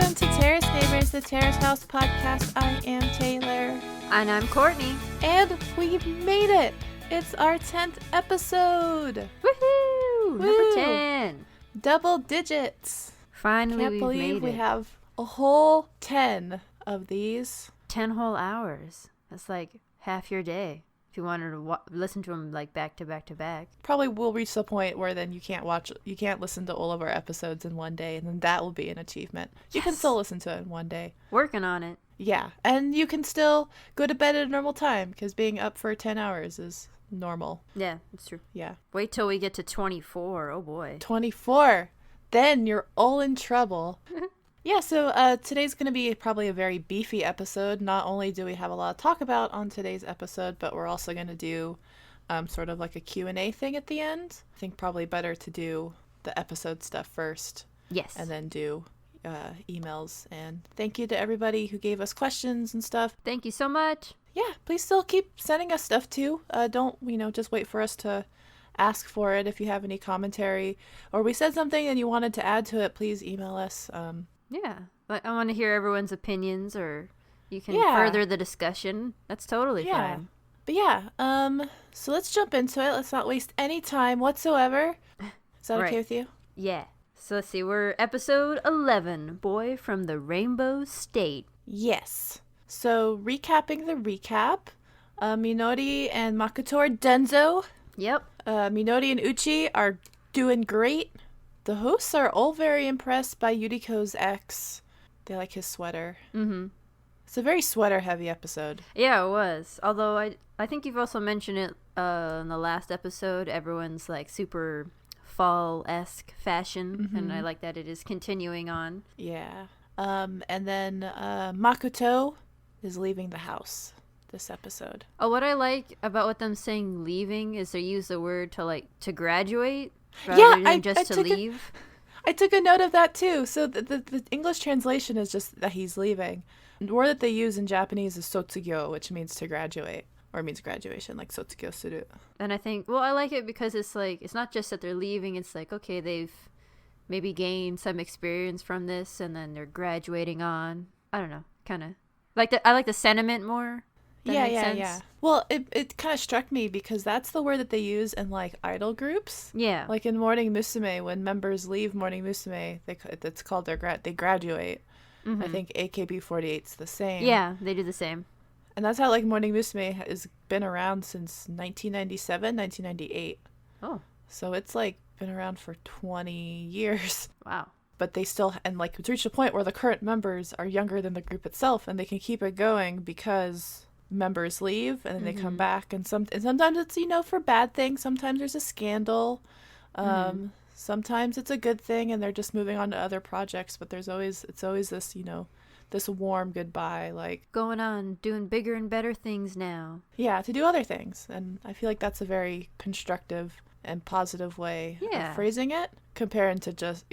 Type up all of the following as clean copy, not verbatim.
Welcome to Terrace Neighbors, the Terrace House podcast. I am Taylor. And I'm Courtney. And we've made it. It's our 10th episode. Woohoo! Woo! Number 10. Double digits. Finally, Can't we've believe made we it. have a whole 10 of these. 10 whole hours. That's like half your day. If you wanted to listen to them like back to back to back. Probably will reach the point where then you can't listen to all of our episodes in one day, and then that will be an achievement. You can still listen to it in one day. Working on it. Yeah, and you can still go to bed at a normal time, because being up for 10 hours is normal. Yeah, it's true. Yeah. Wait till we get to 24. Oh boy. 24. Then you're all in trouble. Yeah, so today's going to be probably a very beefy episode. Not only do we have a lot to talk about on today's episode, but we're also going to do sort of like a Q&A thing at the end. I think probably better to do the episode stuff first. Yes. And then do emails. And thank you to everybody who gave us questions and stuff. Thank you so much. Yeah, please still keep sending us stuff too. Don't, just wait for us to ask for it. If you have any commentary or we said something and you wanted to add to it, please email us. Yeah. I want to hear everyone's opinions, or you can Yeah. further the discussion. That's totally Yeah. fine. But yeah, so let's jump into it. Let's not waste any time whatsoever. Is that Right. okay with you? Yeah. So let's see. We're episode 11, Boy from the Rainbow State. Yes. So recapping the recap, Minori and Makoto are Denzo. Yep. Minori and Uchi are doing great. The hosts are all very impressed by Yuriko's ex. They like his sweater. Mm-hmm. It's a very sweater-heavy episode. Yeah, it was. Although I think you've also mentioned it in the last episode. Everyone's like super fall-esque fashion, and I like that it is continuing on. Yeah. And then Makoto is leaving the house this episode. Oh, what I like about what them saying leaving is they use the word to graduate rather than just to leave. I took a note of that too. So the English translation is just that he's leaving. The word that they use in Japanese is sotsugyou, which means to graduate, or means graduation, like sotsugyou suru. And I think, well, I like it because it's like, it's not just that they're leaving, it's like, okay, they've maybe gained some experience from this and then they're graduating on. I don't know, kind of. I like the sentiment more. Yeah. Well, it kind of struck me because that's the word that they use in like idol groups. Yeah. Like in Morning Musume, when members leave Morning Musume, it's called they graduate. Mm-hmm. I think AKB48's the same. Yeah, they do the same. And that's how like Morning Musume has been around since 1997, 1998. Oh. So it's like been around for 20 years. Wow. But they still, and like it's reached a point where the current members are younger than the group itself, and they can keep it going because members leave and then they come back, and sometimes it's for bad things. Sometimes there's a scandal. Sometimes it's a good thing and they're just moving on to other projects, but it's always this this warm goodbye, like Going on, doing bigger and better things now. yeah, to do other things. And I feel like that's a very constructive and positive way Yeah. of phrasing it compared to just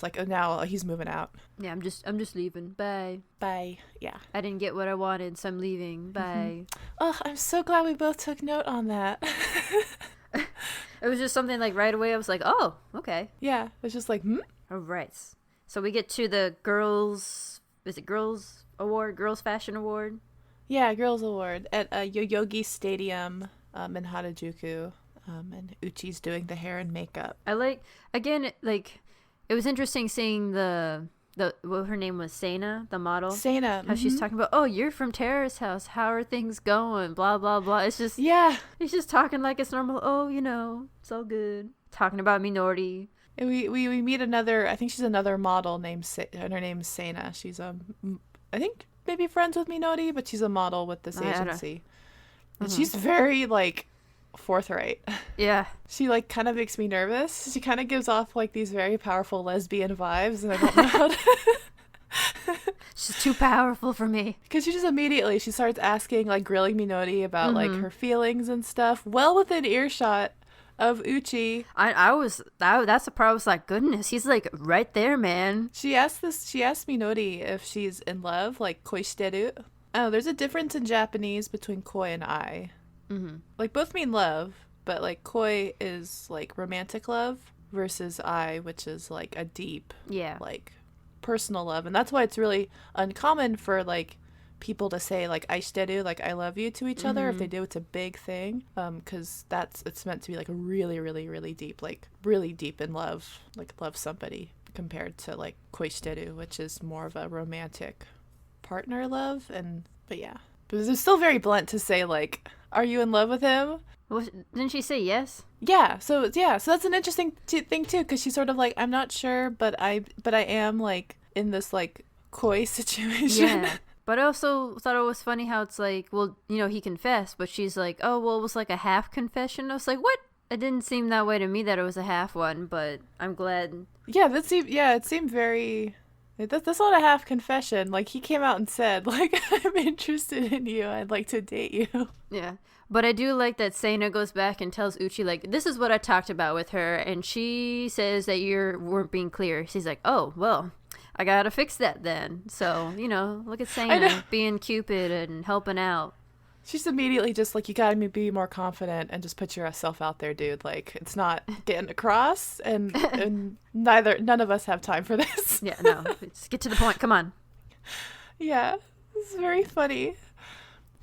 like, oh, now he's moving out, Yeah, I'm just leaving. Bye. bye. Yeah. I didn't get what I wanted, so I'm leaving. Bye. Oh, I'm so glad we both took note on that. It was just something like right away I was like, oh, okay. Yeah, it's just like, All right. So we get to the girls award, girls fashion award. Yeah, Girls Award at Yoyogi Stadium in Harajuku, and Uchi's doing the hair and makeup. I like, again, it was interesting seeing the her name was Seina, the model. Seina. How she's talking about, oh, you're from Terrace House. How are things going? Blah, blah, blah. It's just, Yeah. he's just talking like it's normal. Oh, it's all good. Talking about Minori. And we meet another, I think she's another model and her name's Seina. She's, I think maybe friends with Minori, but she's a model with this agency. And she's very, like, forthright. Yeah. She, like, kind of makes me nervous. She kind of gives off, like, these very powerful lesbian vibes, and I don't know how to... She's too powerful for me. Because she starts asking, like, grilling Minori about, like, her feelings and stuff, well within earshot of Uchi. That's the part. I was like, goodness, he's like right there, man. She asked Minori if she's in love, like koi shiteru. Oh, there's a difference in Japanese between koi and ai. Like both mean love, but like koi is like romantic love versus ai, which is like a deep, Yeah, like personal love, and that's why it's really uncommon for like people to say like aishiteru, like I love you, to each other. If they do, it's a big thing, because it's meant to be like really, really, really deep, like really deep in love, like love somebody, compared to like koishiteru, which is more of a romantic partner love. But it's still very blunt to say like, are you in love with him? Well, didn't she say yes? So that's an interesting thing too, because she's sort of like, I'm not sure, but I am like in this like koi situation. Yeah. But I also thought it was funny how it's like, well, you know, he confessed, but she's like, oh, well, it was like a half confession. I was like, what? It didn't seem that way to me, that it was a half one, but I'm glad. Yeah, it seemed very. That's not a half confession. Like, he came out and said, like, I'm interested in you. I'd like to date you. Yeah. But I do like that Seina goes back and tells Uchi, like, this is what I talked about with her, and she says that you weren't being clear. She's like, oh, well, I gotta fix that then. So, you know, look at Seina being Cupid and helping out. She's immediately just like, you gotta be more confident and just put yourself out there, dude. Like, it's not getting across, and none of us have time for this. Yeah, no, just get to the point. Come on. Yeah, it's very funny.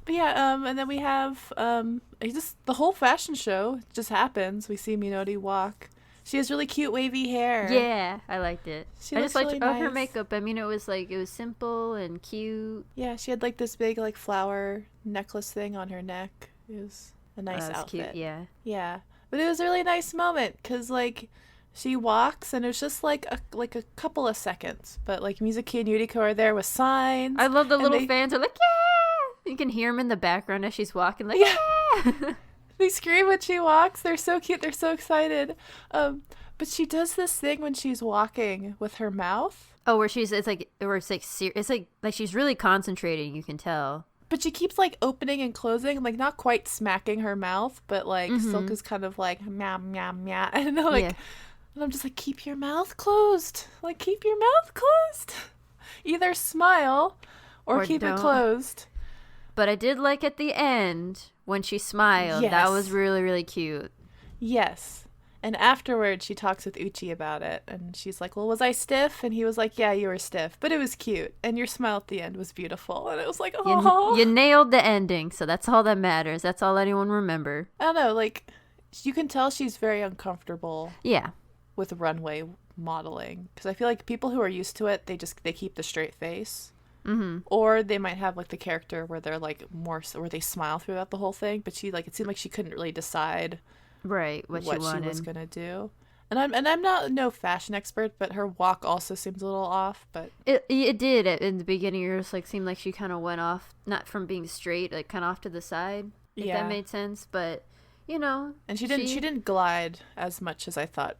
But yeah, and then we have the whole fashion show just happens. We see Minori walk. She has really cute wavy hair. Yeah, I liked it. I just liked really nice. her makeup. I mean, it was simple and cute. Yeah, she had like this big like flower necklace thing on her neck. It was a nice outfit. Cute, yeah. Yeah, but it was a really nice moment because like she walks and it was just like a couple of seconds. But like Mizuki and Yuriko are there with signs. I love the little fans are like, yeah! You can hear them in the background as she's walking, like, yeah! They scream when she walks. They're so cute. They're so excited. But she does this thing when she's walking with her mouth. Oh, where it's like she's really concentrating. You can tell. But she keeps like opening and closing, like not quite smacking her mouth, but like Silk is kind of like meow meow meow, and like, and I'm just like, keep your mouth closed. Like, keep your mouth closed. Either smile or keep it closed. But I did like at the end when she smiled. Yes. That was really, really cute. Yes. And afterwards, she talks with Uchi about it. And she's like, well, was I stiff? And he was like, yeah, you were stiff. But it was cute. And your smile at the end was beautiful. And it was like, oh. You nailed the ending. So that's all that matters. That's all anyone remember. I don't know. Like, you can tell she's very uncomfortable. Yeah. With runway modeling. Because I feel like people who are used to it, they keep the straight face. Mm-hmm. Or they might have like the character where they're like more where they smile throughout the whole thing, but she like it seemed like she couldn't really decide what she was gonna do. And I'm not no fashion expert, but her walk also seems a little off. But it did in the beginning. It was like seemed like she kind of went off, not from being straight, like kind of off to the side. If that made sense, but you know, and she didn't glide as much as I thought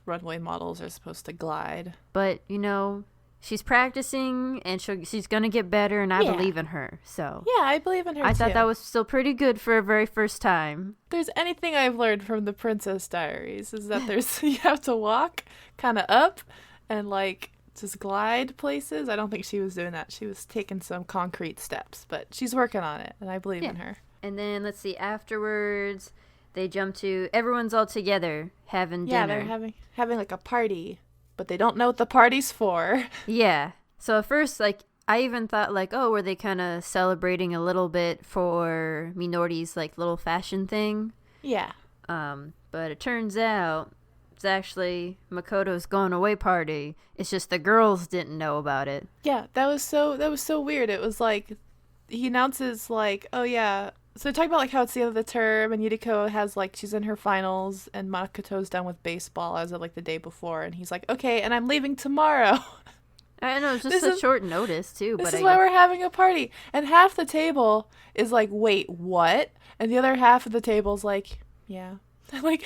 runway models are supposed to glide. But you know. She's practicing, and she's going to get better, and I believe in her. So yeah, I believe in her, I thought that was still pretty good for a very first time. If there's anything I've learned from the Princess Diaries is that you have to walk kind of up and, like, just glide places. I don't think she was doing that. She was taking some concrete steps, but she's working on it, and I believe in her. And then, let's see, afterwards, they jump to everyone's all together having dinner. Yeah, they're having like, a party. But they don't know what the party's for. Yeah. So at first, like, I even thought, like, oh, were they kind of celebrating a little bit for Minori's, like, little fashion thing? Yeah. But it turns out it's actually Makoto's going away party. It's just the girls didn't know about it. Yeah, that was so weird. It was like, he announces, like, oh, yeah. So talk about like how it's the end of the term, and Yuriko has like she's in her finals, and Makoto's done with baseball as of like the day before, and he's like, okay, and I'm leaving tomorrow. I know, it's just a short notice too. This is why we're having a party, and half the table is like, wait, what? And the other half of the table's like, yeah, like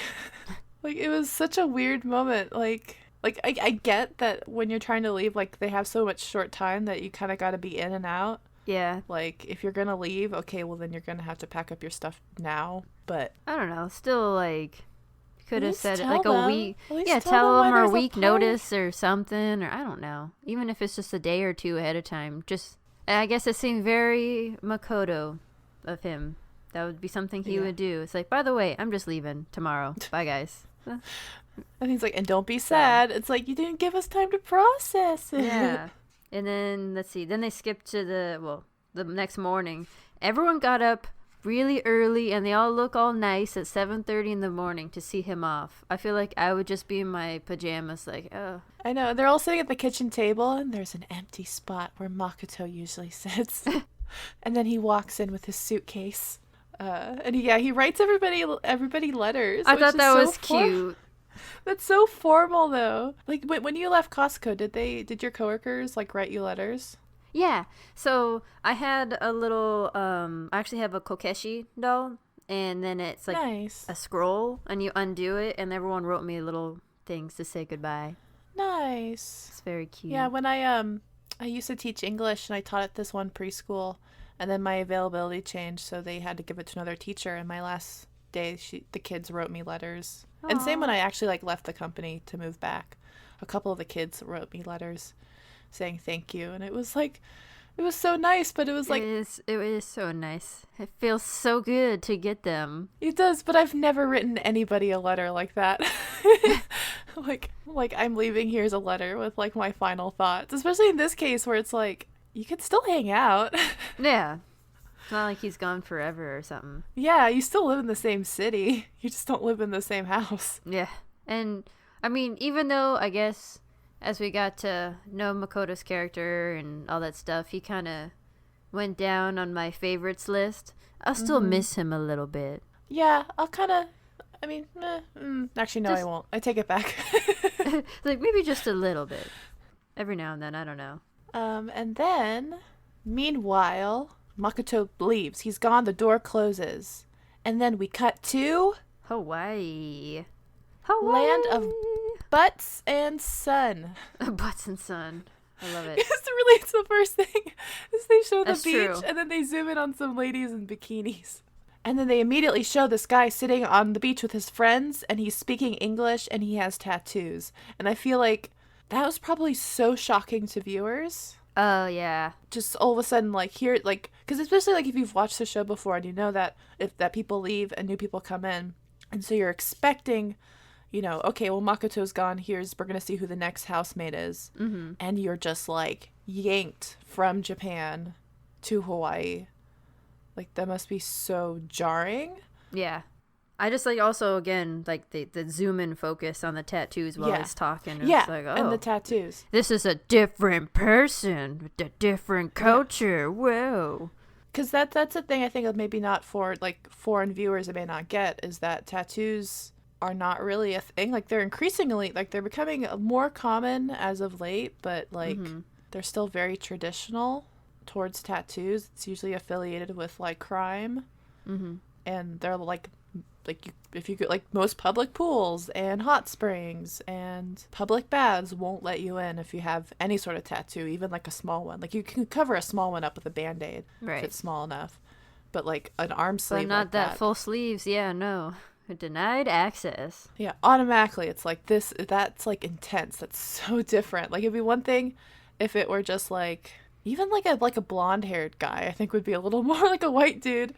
it was such a weird moment. Like I get that when you're trying to leave, like they have so much short time that you kind of got to be in and out. Yeah. Like, if you're gonna leave, okay, well, then you're gonna have to pack up your stuff now, but... I don't know, still, like, could have said it, like, them. a week... Yeah, tell them or a week notice or something, or I don't know. Even if it's just a day or two ahead of time. Just, I guess it seemed very Makoto of him. That would be something he would do. It's like, by the way, I'm just leaving tomorrow. Bye, guys. And he's like, and don't be sad. It's like, you didn't give us time to process it. Yeah. And then, let's see. Then they skipped to the next morning. Everyone got up really early, and they all look all nice at 7:30 in the morning to see him off. I feel like I would just be in my pajamas, like, oh. I know. They're all sitting at the kitchen table, and there's an empty spot where Makoto usually sits. And then he walks in with his suitcase. And he writes everybody letters. I thought that was cute. That's so formal, though. Like, when you left Costco, did your coworkers, like, write you letters? Yeah. So I had a little, I actually have a kokeshi doll, and then it's like nice. a scroll, and you undo it, and everyone wrote me little things to say goodbye. Nice. It's very cute. Yeah, when I used to teach English, and I taught at this one preschool, and then my availability changed, so they had to give it to another teacher, and my last day, the kids wrote me letters. Aww. And same when I actually, like, left the company to move back. A couple of the kids wrote me letters saying thank you, and it was like, it was so nice, but it was like, it is so nice. It feels so good to get them. It does, but I've never written anybody a letter like that. like I'm leaving, here's a letter with, like, my final thoughts, especially in this case where it's like, you could still hang out. Yeah. It's not like he's gone forever or something. Yeah, you still live in the same city, you just don't live in the same house. Yeah. And I mean, even though I guess as we got to know Makoto's character and all that stuff, he kind of went down on my favorites list. I'll still miss him a little bit. Yeah, actually, no, I won't. I take it back. Like, maybe just a little bit. Every now and then, I don't know. And then, meanwhile, Makoto leaves. He's gone, the door closes. And then we cut to... Hawaii. Land of butts and sun. Butts and sun. I love it. It's the first thing. Is they show the That's beach, true. and then they zoom in on some ladies in bikinis. And then they immediately show this guy sitting on the beach with his friends, and he's speaking English, and he has tattoos. And I feel like that was probably so shocking to viewers. Oh, yeah. Just all of a sudden, like, here, like, because especially, like, if you've watched the show before, and you know that that people leave and new people come in, and so you're expecting... okay, well, Makoto's gone. We're going to see who the next housemate is. Mm-hmm. And you're just, like, yanked from Japan to Hawaii. Like, that must be so jarring. Yeah. I just, like, also, again, like, the zoom in focus on the tattoos while he's talking. It's like, oh, and the tattoos. This is a different person with a different culture. Yeah. Whoa. Because that's the thing I think of maybe not for, like, foreign viewers it may not get, is that tattoos... are not really a thing. Like, they're increasingly, like, they're becoming more common as of late, but, like, they're still very traditional towards tattoos. It's usually affiliated with, like, crime. Mm-hmm. And they're, if you go, like, most public pools and hot springs and public baths won't let you in if you have any sort of tattoo, even, like, a small one. Like, you can cover a small one up with a Band-Aid if it's small enough. But, like, an arm sleeve, but not like that full sleeves. Yeah, no. Denied access. Yeah, automatically it's like that's like intense. That's so different. Like, it'd be one thing if it were just like even like a blonde haired guy, I think would be a little more like a white dude,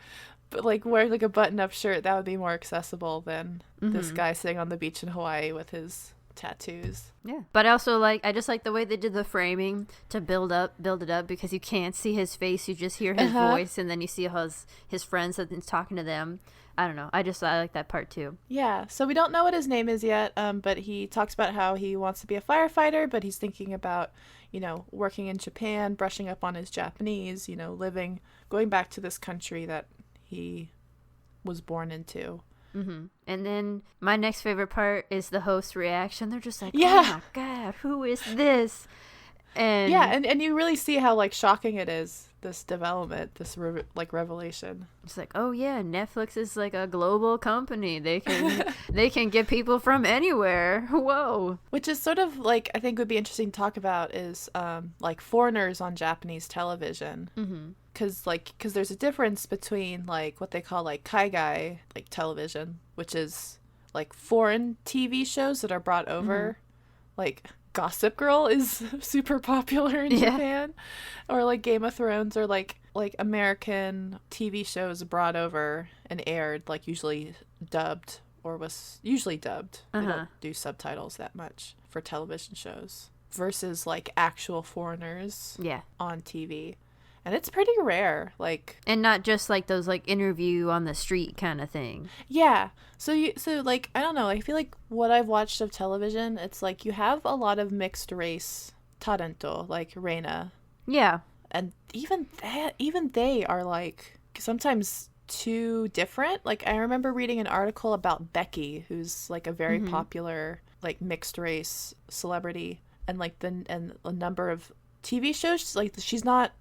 but like wearing like a button up shirt, that would be more accessible than this guy sitting on the beach in Hawaii with his tattoos. Yeah. But also, like, I just like the way they did the framing to build it up because you can't see his face, you just hear his voice, and then you see how his friends have been talking to them. I don't know. I like that part too. Yeah. So we don't know what his name is yet, but he talks about how he wants to be a firefighter, but he's thinking about, working in Japan, brushing up on his Japanese, going back to this country that he was born into. Mm-hmm. And then my next favorite part is the host's reaction. They're just like, yeah. Oh my God, who is this? And yeah, and you really see how, like, shocking it is, this development, this revelation. It's like, oh yeah, Netflix is like a global company. They can get people from anywhere. Whoa. Which is sort of like, I think would be interesting to talk about is like foreigners on Japanese television. Mm-hmm. Because there's a difference between, like, what they call, like, kaigai, like, television, which is, like, foreign TV shows that are brought over. Like, Gossip Girl is super popular in Japan. Or, like, Game of Thrones, or, like American TV shows brought over and aired, like, usually dubbed or was usually dubbed. They Uh-huh. don't do subtitles that much for television shows versus like actual foreigners Yeah. on TV. And it's pretty rare. Like, And not just like those like interview on the street kind of thing. yeah. So like, I don't know. I feel like what I've watched of television, it's like you have a lot of mixed race talento, like Reina. Yeah. And even they are like sometimes too different. Like, I remember reading an article about Becky, who's like a very popular like mixed race celebrity, and like and a number of TV shows. Like, she's not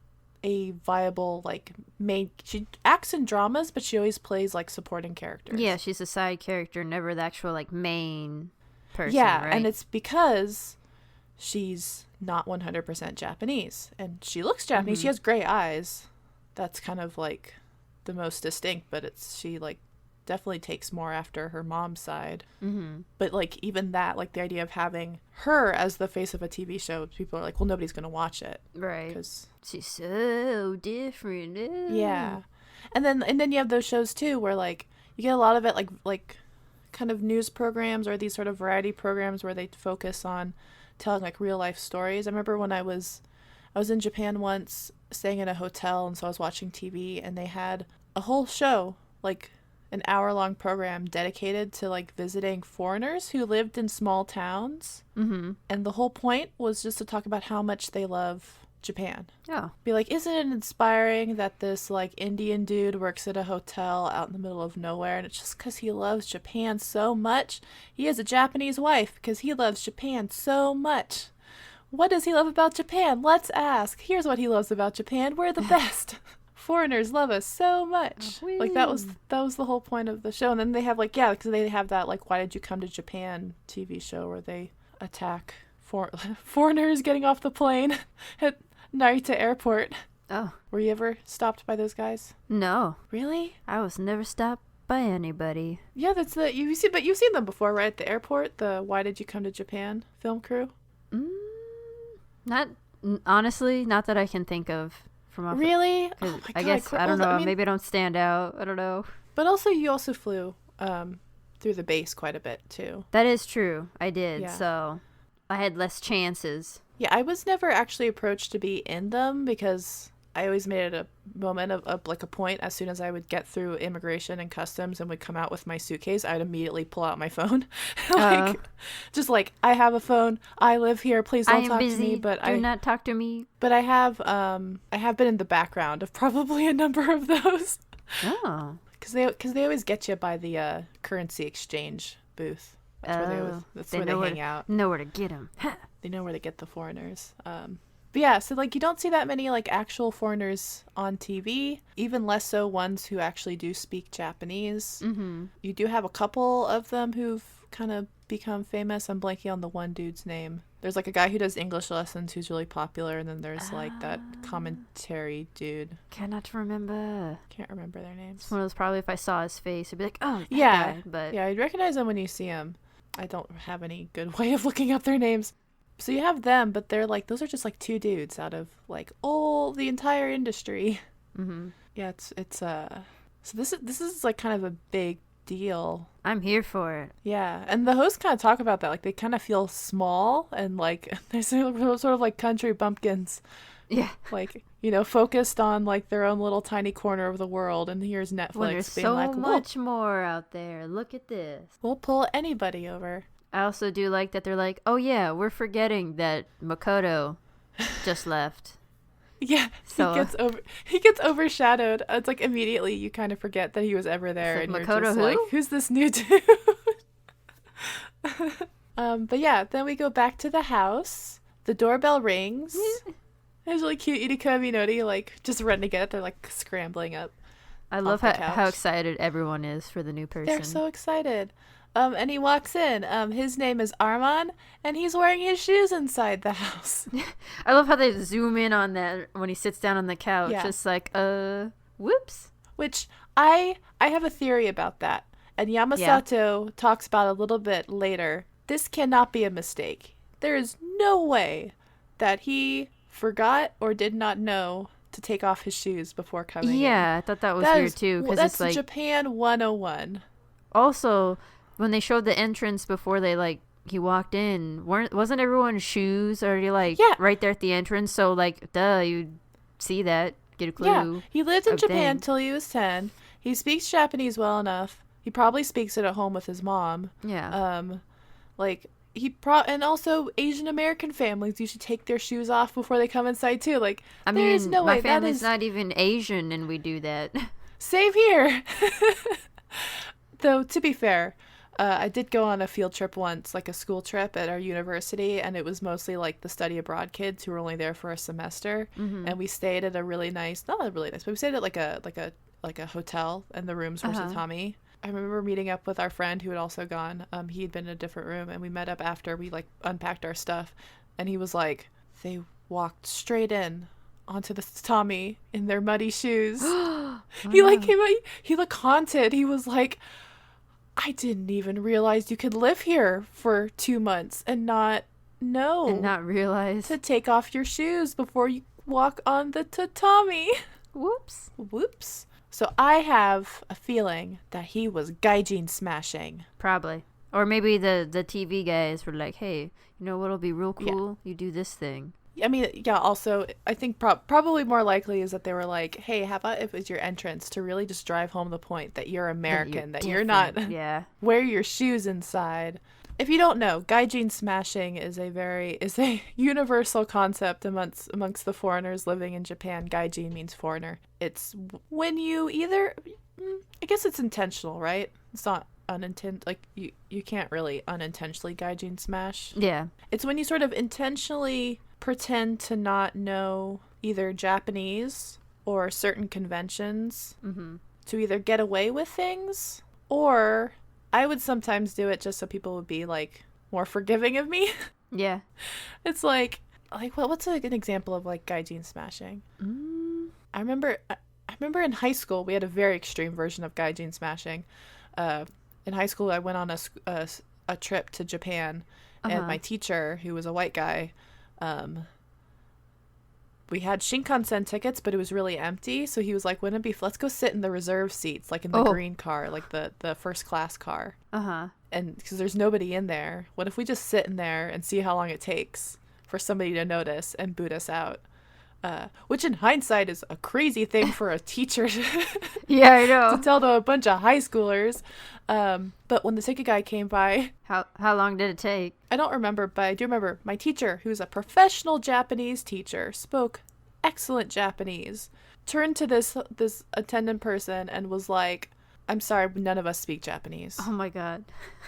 a viable like main. She acts in dramas, but she always plays like supporting characters. Yeah, she's a side character, never the actual like main person. Yeah, right? and it's because she's not 100% Japanese, and she looks Japanese. She has gray eyes. That's kind of like the most distinct, but she like definitely takes more after her mom's side. But like even that, like the idea of having her as the face of a TV show, people are like, well, nobody's gonna watch it, right, because she's so different. yeah. And then you have those shows too where like you get a lot of it like kind of news programs or these sort of variety programs where they focus on telling like real life stories. I remember when I was in Japan once, staying in a hotel, and so I was watching TV, and they had a whole show, like an hour-long program dedicated to like visiting foreigners who lived in small towns. And the whole point was just to talk about how much they love Japan. Oh. Be like, isn't it inspiring that this like Indian dude works at a hotel out in the middle of nowhere, and it's just because he loves Japan so much. He has a Japanese wife because he loves Japan so much. What does he love about Japan? Let's ask. Here's what he loves about Japan. We're the best. Foreigners love us so much. Oh, Like that was the whole point of the show. And then they have like, because they have that like Why Did You Come to Japan TV show where they attack foreigners getting off the plane at Narita Airport. Oh. Were you ever stopped by those guys? No. Really? I was never stopped by anybody. Yeah, that's you've seen them before, right? At the airport, the Why Did You Come to Japan film crew. Honestly, not that I can think of from off. Really? Oh my I God, guess I don't know. Maybe I don't stand out. I don't know. But you also flew through the base quite a bit too. That is true. I did. Yeah. So I had less chances. Yeah, I was never actually approached to be in them because I always made it a moment of like a point. As soon as I would get through immigration and customs and would come out with my suitcase, I'd immediately pull out my phone. Just like, I have a phone. I live here. Please don't talk to me. But Do not talk to me. But I have been in the background of probably a number of those. Oh. Because they always get you by the currency exchange booth. That's where they hang out. Know where to get them. They know where to get the foreigners. But yeah, so like you don't see that many like actual foreigners on TV, even less so ones who actually do speak Japanese. You do have a couple of them who've kind of become famous. I'm blanking on the one dude's name. There's like a guy who does English lessons who's really popular, and then there's like that commentary dude. Cannot remember. Can't remember their names. It's one of those, probably if I saw his face, I'd be like, oh, that yeah, guy. But yeah, you'd recognize them when you see them. I don't have any good way of looking up their names. So you have them, but they're like, those are just like two dudes out of like the entire industry. Yeah, it's so this is like kind of a big deal. I'm here for it. Yeah, and the hosts kind of talk about that, like they kind of feel small and like they're sort of like country bumpkins. Yeah, like, focused on like their own little tiny corner of the world, and here's Netflix when there's being so like, much more out there. Look at this. We'll pull anybody over. I also do like that they're like, oh yeah, we're forgetting that Makoto just left. Yeah, so he gets overshadowed. It's like immediately you kind of forget that he was ever there, like, and Makoto you're just who? like, who's this new dude? But yeah, then we go back to the house. The doorbell rings. There's really cute Irika and Minori, like just running to get it. They're like scrambling up. I love how excited everyone is for the new person. They're so excited. And he walks in. His name is Arman, and he's wearing his shoes inside the house. I love how they zoom in on that when he sits down on the couch. Yeah. It's like, whoops. Which I have a theory about that. And Yamasato talks about a little bit later. This cannot be a mistake. There is no way that he forgot or did not know to take off his shoes before coming in. Yeah, I thought that was weird too. Because That's it's like Japan 101. Also, when they showed the entrance before they like he walked in, wasn't everyone's shoes already like right there at the entrance? So like, duh, you see that, get a clue. Yeah, he lived in Japan till he was 10. He speaks Japanese well enough. He probably speaks it at home with his mom. Yeah. Like and also Asian American families usually take their shoes off before they come inside too. Like, there's no way. My family's not even Asian, and we do that. Same here. Though, to be fair, I did go on a field trip once, like a school trip at our university, and it was mostly like the study abroad kids who were only there for a semester. Mm-hmm. And we stayed at a really nice, not really nice, but we stayed at like a hotel, and the rooms were tatami. I remember meeting up with our friend who had also gone. He'd been in a different room, and we met up after we like unpacked our stuff, and he was like, they walked straight in onto the tatami in their muddy shoes. He like came out, he looked haunted. He was like, I didn't even realize you could live here for 2 months and not know. And not realize. To take off your shoes before you walk on the tatami. Whoops. Whoops. So I have a feeling that he was gaijin smashing. Probably. Or maybe the TV guys were like, hey, you know what'll be real cool? Yeah. You do this thing. I mean, yeah, also, I think probably more likely is that they were like, hey, how about if it's your entrance to really just drive home the point that you're American, that you're not, wear your shoes inside. If you don't know, gaijin smashing is a universal concept amongst the foreigners living in Japan. Gaijin means foreigner. It's when you either, I guess it's intentional, right? It's not unintentional, like you can't really unintentionally gaijin smash. Yeah. It's when you sort of intentionally pretend to not know either Japanese or certain conventions to either get away with things, or I would sometimes do it just so people would be like more forgiving of me. Yeah. It's like what's an example of like gaijin smashing? I remember in high school we had a very extreme version of gaijin smashing. In high school I went on a trip to Japan, and my teacher, who was a white guy, we had Shinkansen tickets, but it was really empty. So he was like, wouldn't it be, let's go sit in the reserve seats, like in the green car, like the first class car. And because there's nobody in there, what if we just sit in there and see how long it takes for somebody to notice and boot us out? Which in hindsight is a crazy thing for a teacher yeah, I know. to tell to a bunch of high schoolers. But when the ticket guy came by, how long did it take? I don't remember, but I do remember my teacher, who's a professional Japanese teacher, spoke excellent Japanese, turned to this attendant person and was like, I'm sorry, none of us speak Japanese. Oh my god.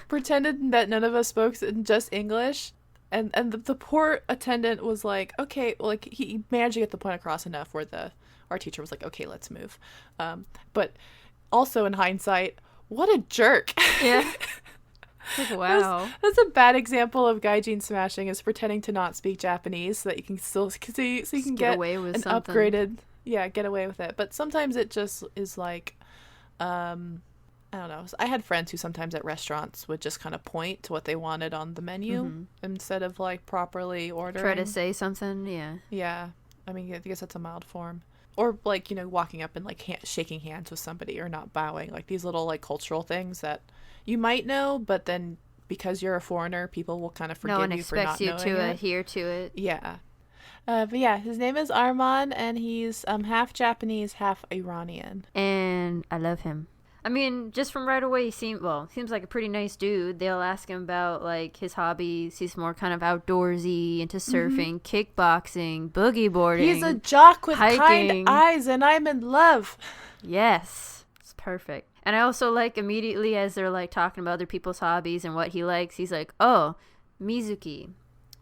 Pretended that none of us spoke just English. And the poor attendant was like, okay, well, like he managed to get the point across enough where our teacher was like, okay, let's move. But also in hindsight, what a jerk. Yeah. Like, wow. That's a bad example of gaijin smashing, is pretending to not speak Japanese so that you can still so you can get away with an something. Upgraded, get away with it. But sometimes it just is like, I don't know. I had friends who sometimes at restaurants would just kind of point to what they wanted on the menu instead of like properly ordering. Try to say something, yeah. Yeah. I mean, I guess that's a mild form. Or like, walking up and like shaking hands with somebody or not bowing. Like these little like cultural things that you might know, but then because you're a foreigner, people will kind of forgive you for not knowing it. No one expects you to adhere to it. Yeah. But yeah, his name is Arman, and he's half Japanese, half Iranian. And I love him. I mean, just from right away, he seems like a pretty nice dude. They'll ask him about, like, his hobbies. He's more kind of outdoorsy, into surfing, kickboxing, boogie boarding. He's a jock with hiking. Kind eyes, and I'm in love. Yes. It's perfect. And I also like immediately as they're, like, talking about other people's hobbies and what he likes, he's like, oh, Mizuki.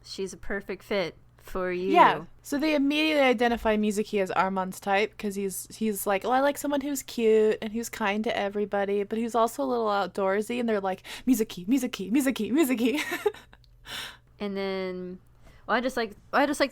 She's a perfect fit for you. Yeah. So they immediately identify Mizuki as Arman's type because he's like, oh, I like someone who's cute and who's kind to everybody, but who's also a little outdoorsy. And they're like, Mizuki, Mizuki, Mizuki, Mizuki. And then, I just like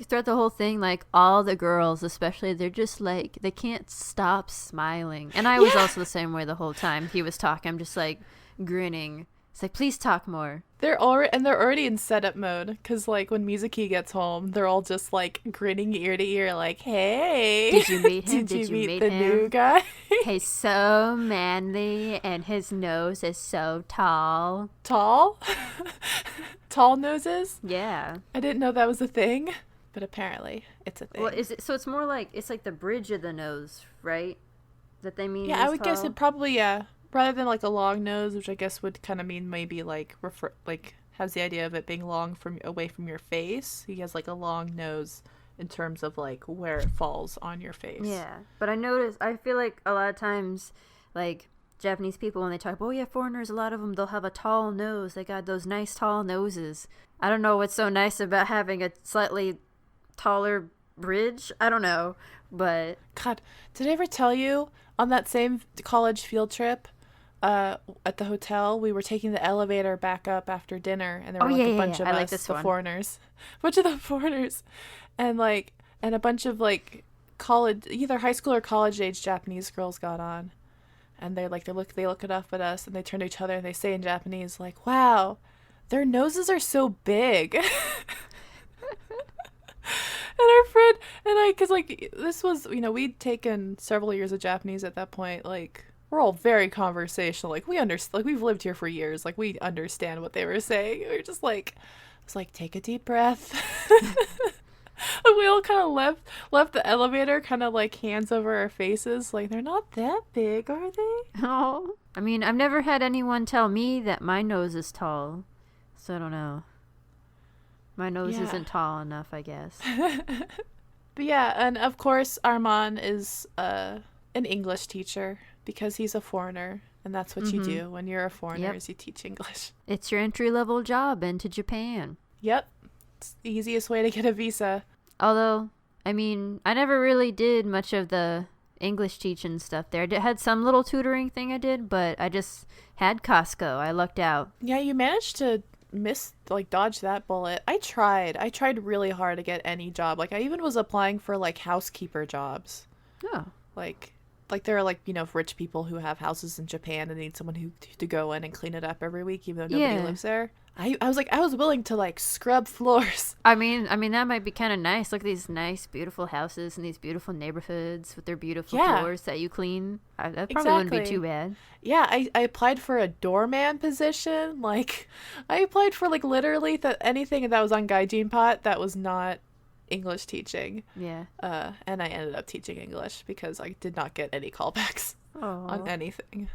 throughout the whole thing, like all the girls, especially, they're just like, they can't stop smiling. And I was also the same way the whole time he was talking. I'm just like grinning It's like, please talk more. They're already in setup mode because like when Mizuki gets home, they're all just like grinning ear to ear, like, "Hey, Did you meet him? did you meet meet the him? new guy? He's so manly, and his nose is so tall. Tall, tall noses. Yeah. I didn't know that was a thing, but apparently it's a thing. Well, is it? So it's more like it's like the bridge of the nose, right? That they mean. Yeah, I is would guess tall? it probably rather than like a long nose, which I guess would kind of mean maybe like has the idea of it being long from away from your face. He has like a long nose in terms of like where it falls on your face. Yeah, but I feel like a lot of times, like Japanese people, when they talk, oh yeah, foreigners, a lot of them, they'll have a tall nose. They got those nice tall noses. I don't know what's so nice about having a slightly taller bridge. I don't know, but God, did I ever tell you on that same college field trip? At the hotel, we were taking the elevator back up after dinner, and there were a bunch of us, the foreigners, a bunch of the foreigners, and a bunch of like college, either high school or college age Japanese girls got on, and they look up at us, and they turn to each other and they say in Japanese like, "Wow, their noses are so big." And our friend and I, because like this was, we'd taken several years of Japanese at that point, like. We're all very conversational. Like, we understand. Like, we've lived here for years. Like, we understand what they were saying. We were just like, it's like, take a deep breath. And we all kind of left the elevator, kind of like hands over our faces. Like, they're not that big, are they? oh, I mean, I've never had anyone tell me that my nose is tall, so I don't know. My nose isn't tall enough, I guess. But yeah, and of course, Armand is an English teacher. Because he's a foreigner, and that's what you do when you're a foreigner is you teach English. It's your entry-level job into Japan. Yep. It's the easiest way to get a visa. Although, I mean, I never really did much of the English teaching stuff there. I had some little tutoring thing I did, but I just had Costco. I lucked out. Yeah, you managed to dodge that bullet. I tried really hard to get any job. Like, I even was applying for, like, housekeeper jobs. Oh. Like there are rich people who have houses in Japan and need someone to go in and clean it up every week, even though nobody lives there. I was willing to like scrub floors. I mean that might be kind of nice. Look at these nice, beautiful houses and these beautiful neighborhoods with their beautiful floors that you clean. That probably wouldn't be too bad. Yeah, I applied for a doorman position. Like, I applied for like literally anything that was on Gaijin pot that was not English teaching. Yeah. And I ended up teaching English because I did not get any callbacks on anything.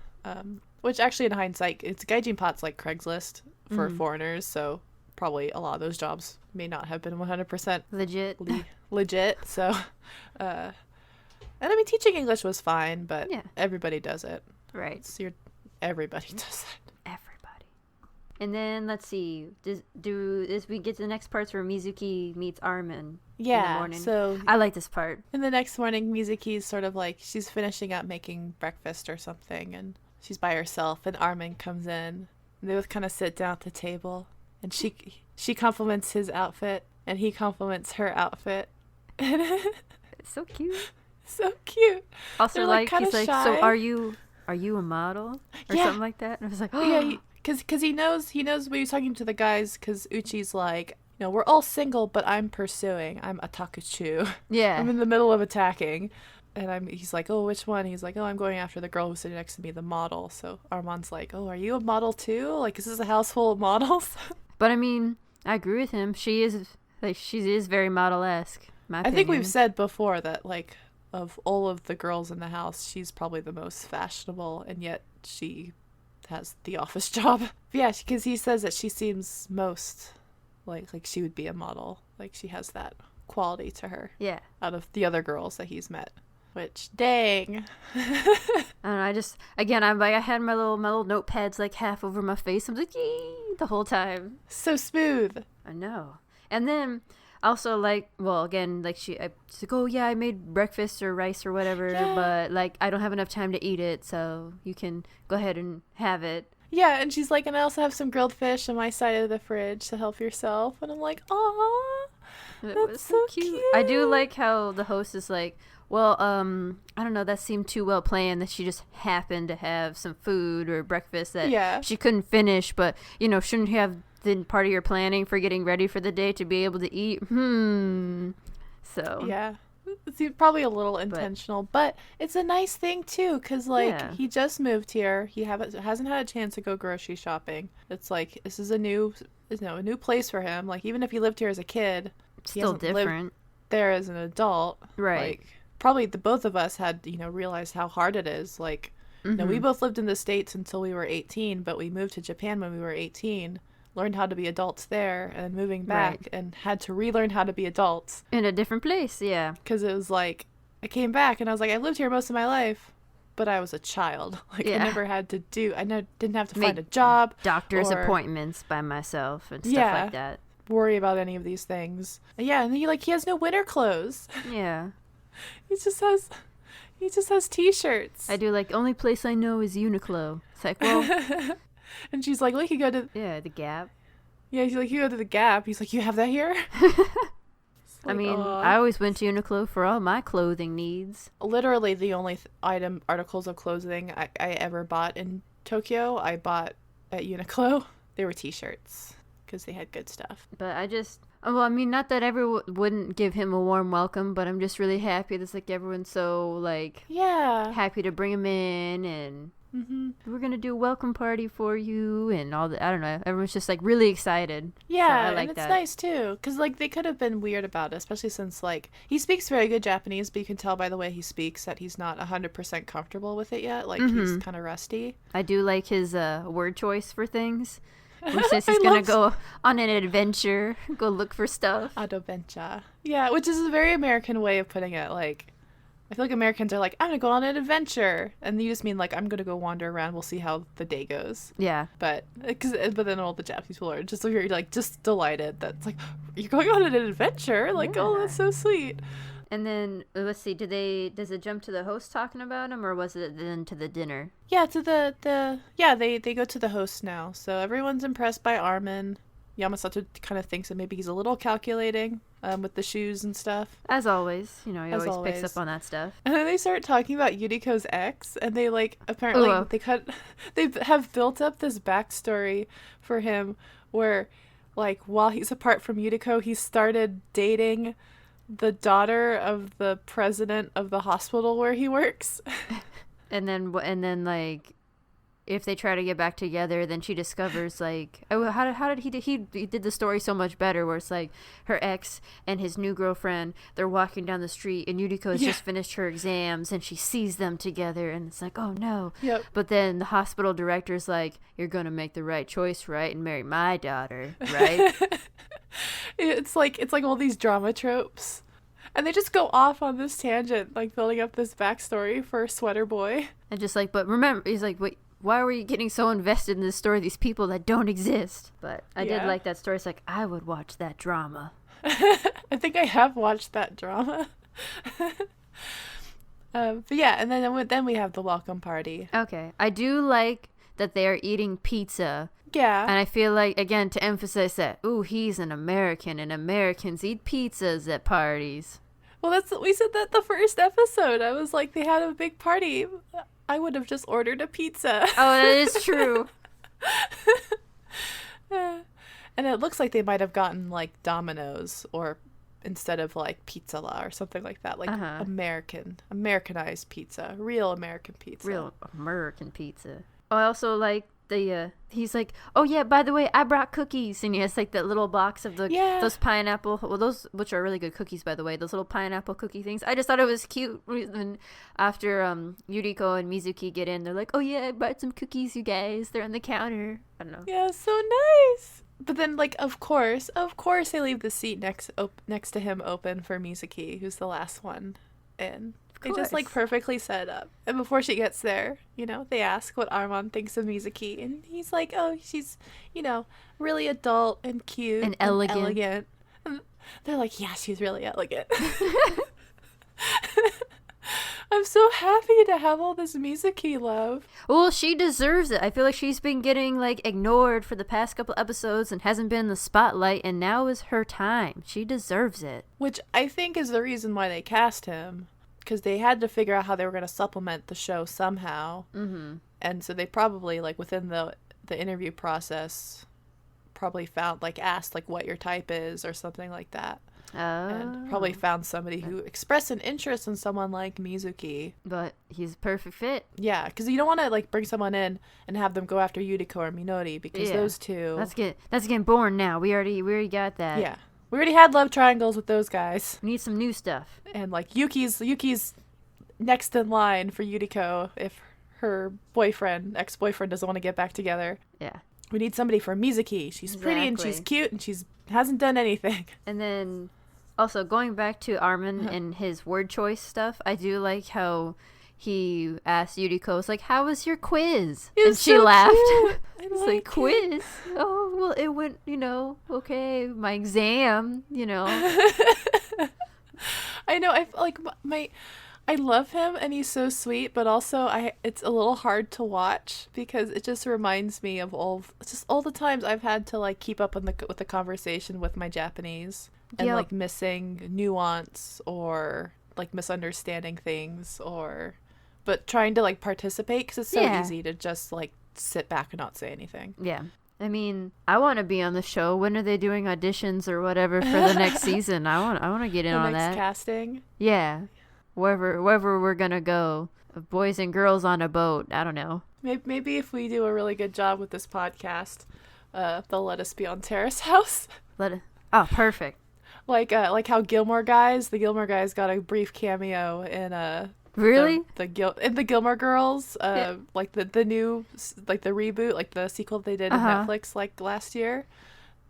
Which actually in hindsight, Gaijin pot's like Craigslist for foreigners, so probably a lot of those jobs may not have been 100% legit. So, and I mean, teaching English was fine, but everybody does it. Right. Everybody does it. And then let's see, we get to the next parts where Mizuki meets Armin in the morning? So I like this part. In the next morning, Mizuki's sort of like she's finishing up making breakfast or something, and she's by herself, and Armin comes in. And they both kind of sit down at the table, and she compliments his outfit, and he compliments her outfit. It's so cute. So cute. Also, They're, like he's shy. like, so are you a model or something like that? And I was like, oh yeah. Because he knows when he's talking to the guys, because Uchi's like, we're all single, but I'm pursuing. I'm atakuchu. Yeah. I'm in the middle of attacking. And he's like, oh, which one? He's like, oh, I'm going after the girl who's sitting next to me, the model. So Armand's like, oh, are you a model too? Like, is this a house full of models? But I mean, I agree with him. She is very model-esque. I think we've said before that, like, of all of the girls in the house, she's probably the most fashionable, and yet she has the office job. Yeah, because he says that she seems most like she would be a model. Like, she has that quality to her. Yeah. Out of the other girls that he's met. Which, dang. I don't know, I had my little notepads like half over my face. I'm like, yee, the whole time. So smooth. I know. And then also, like, well, again, like she's like, oh yeah, I made breakfast or rice or whatever, but like I don't have enough time to eat it, so you can go ahead and have it. Yeah, and she's like, and I also have some grilled fish on my side of the fridge to help yourself. And I'm like, aw, that's so cute. I do like how the host is like, well, I don't know, that seemed too well planned that she just happened to have some food or breakfast that she couldn't finish, but, you know, shouldn't you have been part of your planning for getting ready for the day to be able to eat? So. Yeah. It's probably a little intentional, but it's a nice thing, too, because, like, he just moved here. He hasn't had a chance to go grocery shopping. It's like, this is a new place for him. Like, even if he lived here as a kid, still different. There as an adult. Right. Like, probably the both of us had, realized how hard it is. Like, we both lived in the States until we were 18, but we moved to Japan when we were 18, learned how to be adults there, and moving back and had to relearn how to be adults. In a different place, yeah. Because it was like, I came back and I was like, I lived here most of my life, but I was a child. Like, I never had to didn't have to find a job. Doctor's appointments by myself and stuff like that. Worry about any of these things. Yeah, and he has no winter clothes. Yeah. He just has t-shirts. I do, like, only place I know is Uniqlo. It's like, well. And she's like, look, you go to the Gap. Yeah, she's like, you go to the Gap. He's like, you have that here? I mean, I always went to Uniqlo for all my clothing needs. Literally the only articles of clothing I ever bought in Tokyo, I bought at Uniqlo. They were t-shirts because they had good stuff. But I mean, not that everyone wouldn't give him a warm welcome, but I'm just really happy that, like, everyone's so, like, happy to bring him in, and we're gonna do a welcome party for you and all that. I don't know, everyone's just, like, really excited. Yeah, so I like and it's that. nice too, because, like, they could have been weird about it, especially since, like, he speaks very good Japanese, but you can tell by the way he speaks that he's not 100% comfortable with it yet. Like, he's kind of rusty. I do like his word choice for things. He says he's gonna go on an adventure, go look for stuff. Adventure. Yeah, which is a very American way of putting it. Like, I feel like Americans are like, I'm gonna go on an adventure, and you just mean, like, I'm gonna go wander around. We'll see how the day goes. Yeah. But then all the Japanese people are just you're like just delighted that it's like, you're going on an adventure. Like, oh, that's so sweet. And then, let's see, does it jump to the host talking about him, or was it then to the dinner? Yeah, to they go to the host now. So everyone's impressed by Armin. Yamasato kind of thinks that maybe he's a little calculating with the shoes and stuff. As always, he always picks up on that stuff. And then they start talking about Yuriko's ex, and they, like, apparently they have built up this backstory for him where, like, while he's apart from Yuriko, he started dating the daughter of the president of the hospital where he works. and then like, if they try to get back together, then she discovers, like, oh, how did he did the story so much better, where it's like her ex and his new girlfriend, they're walking down the street, and Yuriko has just finished her exams, and she sees them together, and it's like, oh no. Yep. But then the hospital director's like, you're gonna make the right choice, right, and marry my daughter, right? It's like all these drama tropes. And they just go off on this tangent, like, building up this backstory for Sweater Boy. And just like, but remember, he's like, wait, why were you getting so invested in this story, these people that don't exist? But I did like that story. It's like, I would watch that drama. I think I have watched that drama. But yeah, and then we have the welcome party. Okay. I do like that they are eating pizza. Yeah. And I feel like, again, to emphasize that, ooh, he's an American, and Americans eat pizzas at parties. Well, we said that the first episode. I was like, they had a big party. I would have just ordered a pizza. Oh, that is true. And it looks like they might have gotten, like, Domino's, or instead of, like, Pizza-La or something like that. Like, Americanized pizza. Real American pizza. Real American pizza. I also like he's like, oh yeah, by the way, I brought cookies, and he has, like, that little box of those pineapple, well, those, which are really good cookies, by the way, those little pineapple cookie things. I just thought it was cute. And after Yuriko and Mizuki get in, they're like, oh yeah, I brought some cookies, you guys, they're on the counter. I don't know. Yeah, so nice. But then, like, of course they leave the seat next to him open for Mizuki, who's the last one in. They just, like, perfectly set it up. And before she gets there, they ask what Armand thinks of Mizuki. And he's like, oh, she's, really adult and cute. And elegant. And they're like, yeah, she's really elegant. I'm so happy to have all this Mizuki love. Well, she deserves it. I feel like she's been getting, like, ignored for the past couple episodes and hasn't been in the spotlight, and now is her time. She deserves it. Which I think is the reason why they cast him. because they had to figure out how they were going to supplement the show somehow. Mm-hmm. And so they probably, like, within the interview process, probably found, like, asked, like, what your type is or something like that. And probably found somebody who expressed an interest in someone like Mizuki. But he's a perfect fit. Yeah, because you don't want to, like, bring someone in and have them go after Yuriko or Minori, because those two... That's getting boring now. We already got that. Yeah. We already had love triangles with those guys. We need some new stuff. And, like, Yuki's next in line for Yuriko if her ex-boyfriend doesn't want to get back together. Yeah. We need somebody for Mizuki. She's pretty and she's cute and hasn't done anything. And then... Also, going back to Armin and his word choice stuff, I do like how he asked Yuriko, it's like, how was your quiz? And she so laughed. It's like, quiz? Oh, well, it went, okay. My exam, I know. I love him and he's so sweet, but also it's a little hard to watch because it just reminds me of all the times I've had to, like, keep up with the conversation with my Japanese. And, like, missing nuance or, like, misunderstanding things but trying to, like, participate because it's so easy to just, like, sit back and not say anything. Yeah. I mean, I want to be on the show. When are they doing auditions or whatever for the next season? I want to get in on that. The next casting? Yeah. Wherever we're going to go. Boys and girls on a boat. I don't know. Maybe if we do a really good job with this podcast, they'll let us be on Terrace House. Oh, perfect. Like how the Gilmore Guys got a brief cameo in really in the Gilmore Girls, like the new, like the reboot, like the sequel they did on Netflix like last year.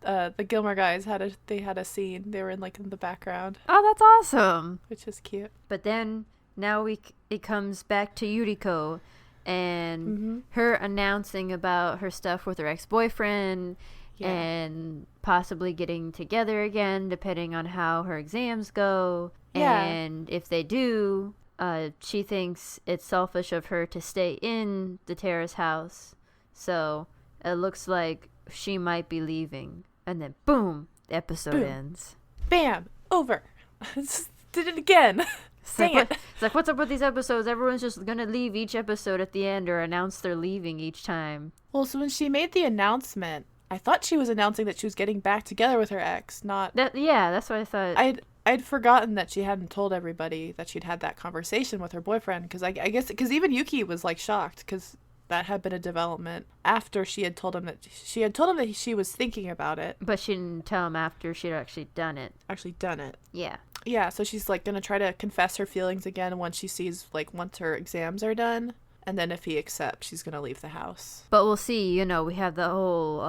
The Gilmore Guys had a scene. They were in the background. Oh, that's awesome. Which is cute. But then now it comes back to Yuriko and her announcing about her stuff with her ex-boyfriend. Yeah. And possibly getting together again, depending on how her exams go. Yeah. And if they do, she thinks it's selfish of her to stay in the Terrace house. So it looks like she might be leaving. And then, boom, the episode ends. Bam! Over. Did it again. It's like, what's up with these episodes? Everyone's just going to leave each episode at the end or announce they're leaving each time. Well, so when she made the announcement, I thought she was announcing that she was getting back together with her ex, not... that's what I thought. I'd forgotten that she hadn't told everybody that she'd had that conversation with her boyfriend, because I guess... Because even Yuki was, like, shocked, because that had been a development after she had told him that... She had told him that she was thinking about it. But she didn't tell him after she'd actually done it. Yeah. Yeah, so she's, like, gonna try to confess her feelings again once once her exams are done. And then if he accepts, she's going to leave the house. But we'll see. We have the whole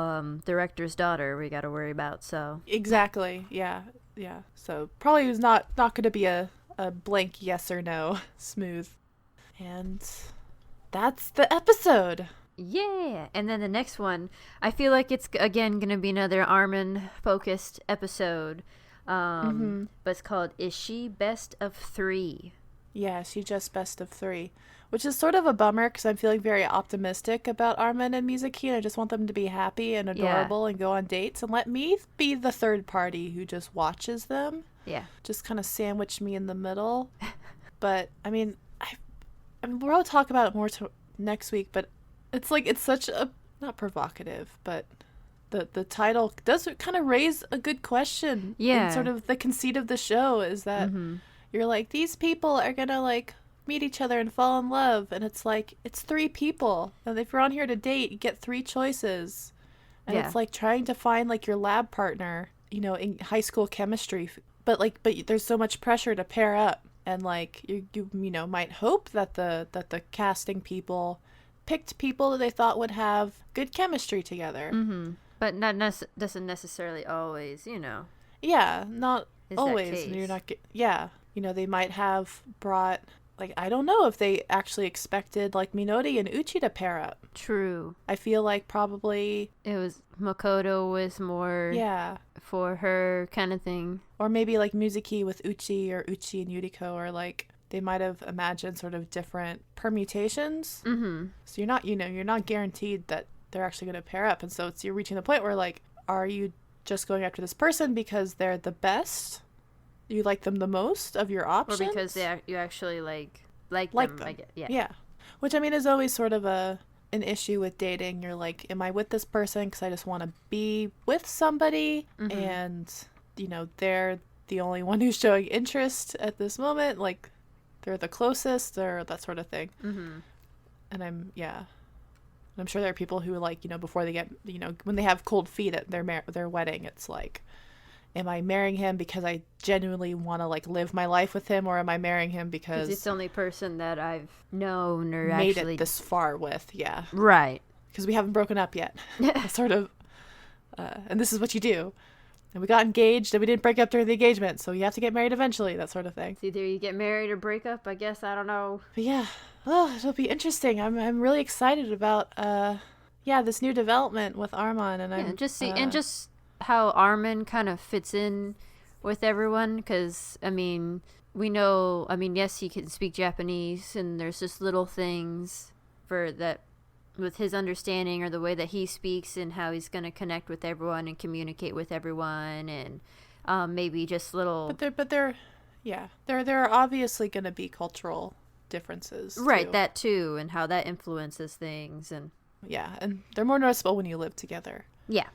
director's daughter we got to worry about, so. Exactly. Yeah. Yeah. So probably was not going to be a blank yes or no smooth. And that's the episode. Yeah. And then the next one, I feel like it's, again, going to be another Armin-focused episode. But it's called, Is She Best of 3? Yeah, she just best of 3. Which is sort of a bummer because I'm feeling very optimistic about Armin and Mizuki, and I just want them to be happy and adorable and go on dates, and let me be the third party who just watches them. Yeah. Just kind of sandwich me in the middle. But, I mean, we'll talk about it more next week, but it's such a, not provocative, but the title does kind of raise a good question. Yeah. And sort of the conceit of the show is that you're like, these people are going to, meet each other and fall in love, and it's like, it's 3 people, and if you're on here to date, you get 3 choices, and it's like trying to find your lab partner, in high school chemistry, but there's so much pressure to pair up, and you might hope that the casting people picked people that they thought would have good chemistry together, but doesn't necessarily always, Yeah, not is always. You're not. They might have brought. I don't know if they actually expected, Minori and Uchi to pair up. True. I feel like probably... It was... Makoto was more... Yeah. For her kind of thing. Or maybe, Mizuki with Uchi, or Uchi and Yuriko, or, they might have imagined sort of different permutations. So you're not guaranteed that they're actually going to pair up. And so you're reaching the point where, are you just going after this person because they're the best? you like them the most of your options. Or because you actually like them. I guess. Yeah. Which, I mean, is always sort of an issue with dating. You're like, am I with this person because I just want to be with somebody? Mm-hmm. And, you know, they're the only one who's showing interest at this moment. Like, they're the closest or that sort of thing. Mm-hmm. And I'm sure there are people who, like, you know, before they get, you know, when they have cold feet at their wedding, it's like, am I marrying him because I genuinely want to, like, live my life with him, or am I marrying him because it's the only person that I've known or made actually it this far with? Yeah, right. Because we haven't broken up yet. Sort of, and this is what you do. And we got engaged, and we didn't break up during the engagement, so you have to get married eventually. That sort of thing. It's either you get married or break up. I guess, I don't know. But yeah, it'll be interesting. I'm really excited about this new development with Armand, and just how Armin kind of fits in with everyone, because, I mean, we know, I mean, yes, he can speak Japanese, and there's just little things for that with his understanding or the way that he speaks and how he's going to connect with everyone and communicate with everyone, and maybe just little... But there are obviously going to be cultural differences. Right, too. that too, and how that influences things, and... Yeah, and they're more noticeable when you live together. Yeah.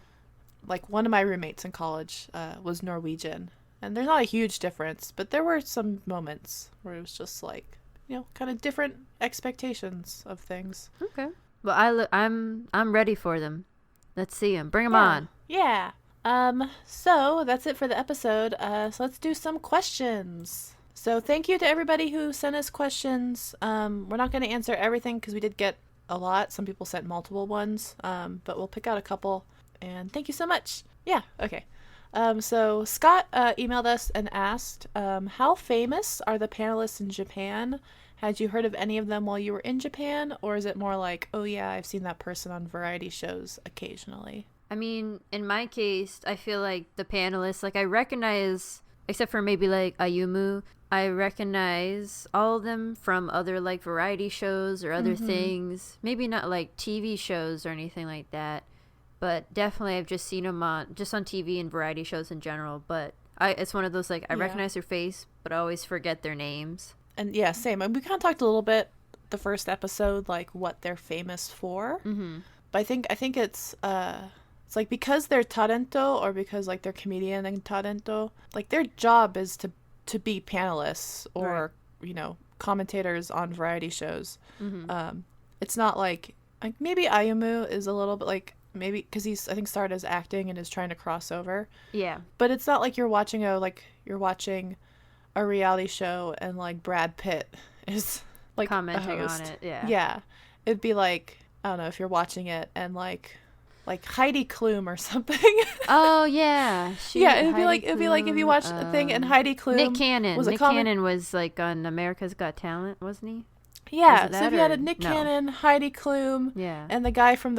Like, one of my roommates in college was Norwegian, and there's not a huge difference, but there were some moments where it was just like, you know, kind of different expectations of things. Okay. Well, I'm ready for them. Let's see them. Bring them on. Yeah. So that's it for the episode. So let's do some questions. So thank you to everybody who sent us questions. We're not going to answer everything because we did get a lot. Some people sent multiple ones, but we'll pick out a couple. And thank you so much. Yeah, okay. So Scott emailed us and asked, how famous are the panelists in Japan? Had you heard of any of them while you were in Japan? Or is it more like, oh yeah, I've seen that person on variety shows occasionally? I mean, in my case, I feel like the panelists, like, I recognize, except for maybe like Ayumu, I recognize all of them from other like variety shows or other things. Maybe not like TV shows or anything like that. But definitely I've just seen them on TV and variety shows in general. But it's one of those, like, I recognize their face, but I always forget their names. And yeah, same. We kind of talked a little bit the first episode, like, what they're famous for. Mm-hmm. But I think it's like, because they're talento, or because, like, they're comedian and talento, like, their job is to be panelists or, you know, commentators on variety shows. Mm-hmm. It's not like maybe Ayumu is a little bit like, maybe because he's, I think, started as acting and is trying to cross over. Yeah. But it's not like you're watching a reality show and, like, Brad Pitt is, like, commenting on it. Yeah. Yeah. It'd be like, I don't know, if you're watching it and like Heidi Klum or something. Oh yeah. It'd be like if you watched a thing and Heidi Klum. Nick Cannon was like on America's Got Talent, wasn't he? Yeah. So if you had a Nick Cannon, Heidi Klum, and the guy from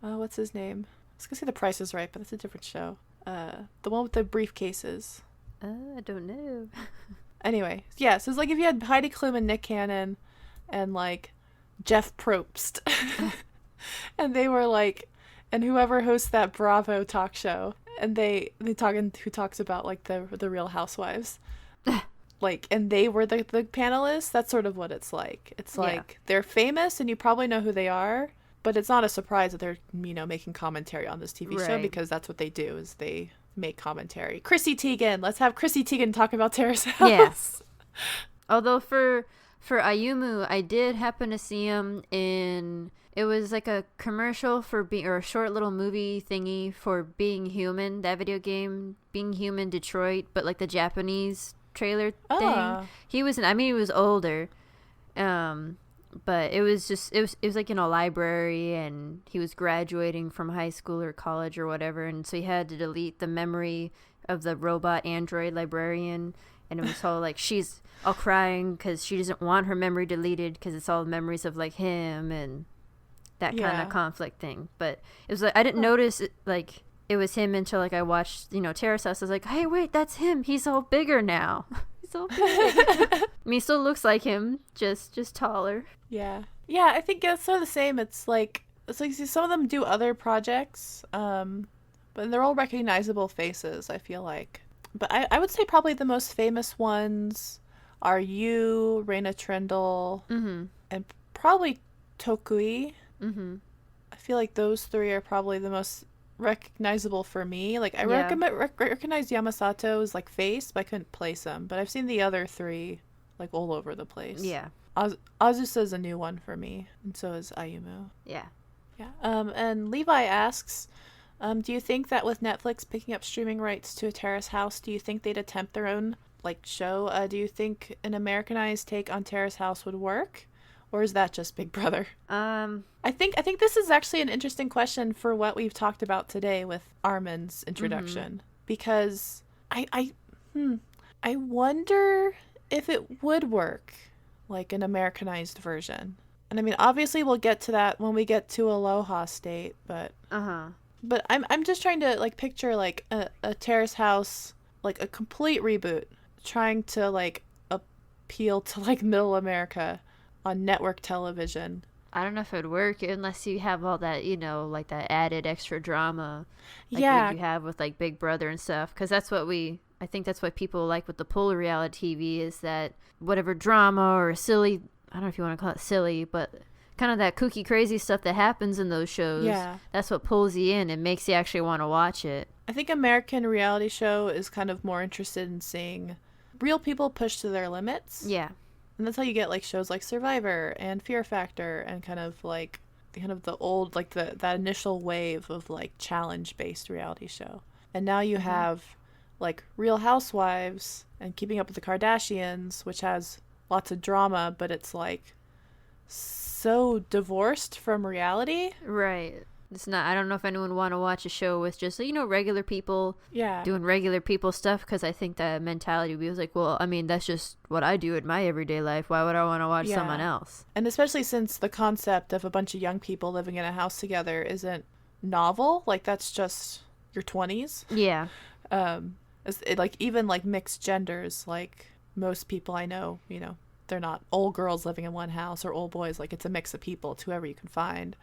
what's his name? I was gonna say The Price is Right, but that's a different show. The one with the briefcases. I don't know. Anyway, yeah, so it's like if you had Heidi Klum and Nick Cannon and, like, Jeff Probst. And they were like, and whoever hosts that Bravo talk show, and they talk, and who talks about, like, the Real Housewives. Like, and they were the panelists. That's sort of what it's like. It's like they're famous and you probably know who they are, but it's not a surprise that they're, you know, making commentary on this TV show, because that's what they do, is they make commentary. Chrissy Teigen. Let's have Chrissy Teigen talk about Terrace House. Yes. Although for Ayumu, I did happen to see him in, it was like a commercial or a short little movie thingy for Being Human, that video game, Being Human Detroit, but like the Japanese trailer thing. He was older. But it was like in a library, and he was graduating from high school or college or whatever, and so he had to delete the memory of the robot android librarian, and it was all like, she's all crying because she doesn't want her memory deleted because it's all memories of, like, him and that kind of conflict thing. But it was like, I didn't notice it, like, it was him until, like, I watched, you know, Terrace House. I was like, hey, wait, that's him. He's all bigger now. So big. I mean, he still looks like him, just taller. Yeah, I think it's sort of the same. It's like some of them do other projects, But they're all recognizable faces, I feel like. But I would say probably the most famous ones are you, Raina Trindle, and probably Tokui. I feel like those three are probably the most recognizable for me. Like, I recognize Yamasato's, like, face, but I couldn't place him. But I've seen the other three, like, all over the place. Yeah. Azusa's a new one for me, and so is Ayumu. Yeah. Yeah. And Levi asks, do you think that with Netflix picking up streaming rights to a Terrace House, do you think they'd attempt their own, like, show? Do you think an Americanized take on Terrace House would work? Or is that just Big Brother? I think this is actually an interesting question for what we've talked about today with Armin's introduction. Because I wonder if it would work like an Americanized version. And I mean, obviously we'll get to that when we get to Aloha State, but but I'm just trying to like picture like a Terrace House, like a complete reboot, trying to like appeal to like middle America on network television. I don't know if it would work unless you have all that, you know, like that added extra drama, like what you have with like Big Brother and stuff. Because that's what I think that's what people like with the polar reality TV is that whatever drama or silly, I don't know if you want to call it silly, but kind of that kooky crazy stuff that happens in those shows. Yeah. That's what pulls you in and makes you actually want to watch it. I think American reality show is kind of more interested in seeing real people pushed to their limits. Yeah. And that's how you get like shows like Survivor and Fear Factor and kind of the old, like that initial wave of like challenge based reality show. And now you have like Real Housewives and Keeping Up with the Kardashians, which has lots of drama, but it's like so divorced from reality. Right. It's not, I don't know if anyone would want to watch a show with just, you know, regular people doing regular people stuff, because I think that mentality would be like, well, I mean, that's just what I do in my everyday life. Why would I want to watch someone else? And especially since the concept of a bunch of young people living in a house together isn't novel. Like, that's just your 20s. Yeah. Like, even like mixed genders, like most people I know, you know, they're not old girls living in one house or old boys. Like, it's a mix of people. It's whoever you can find.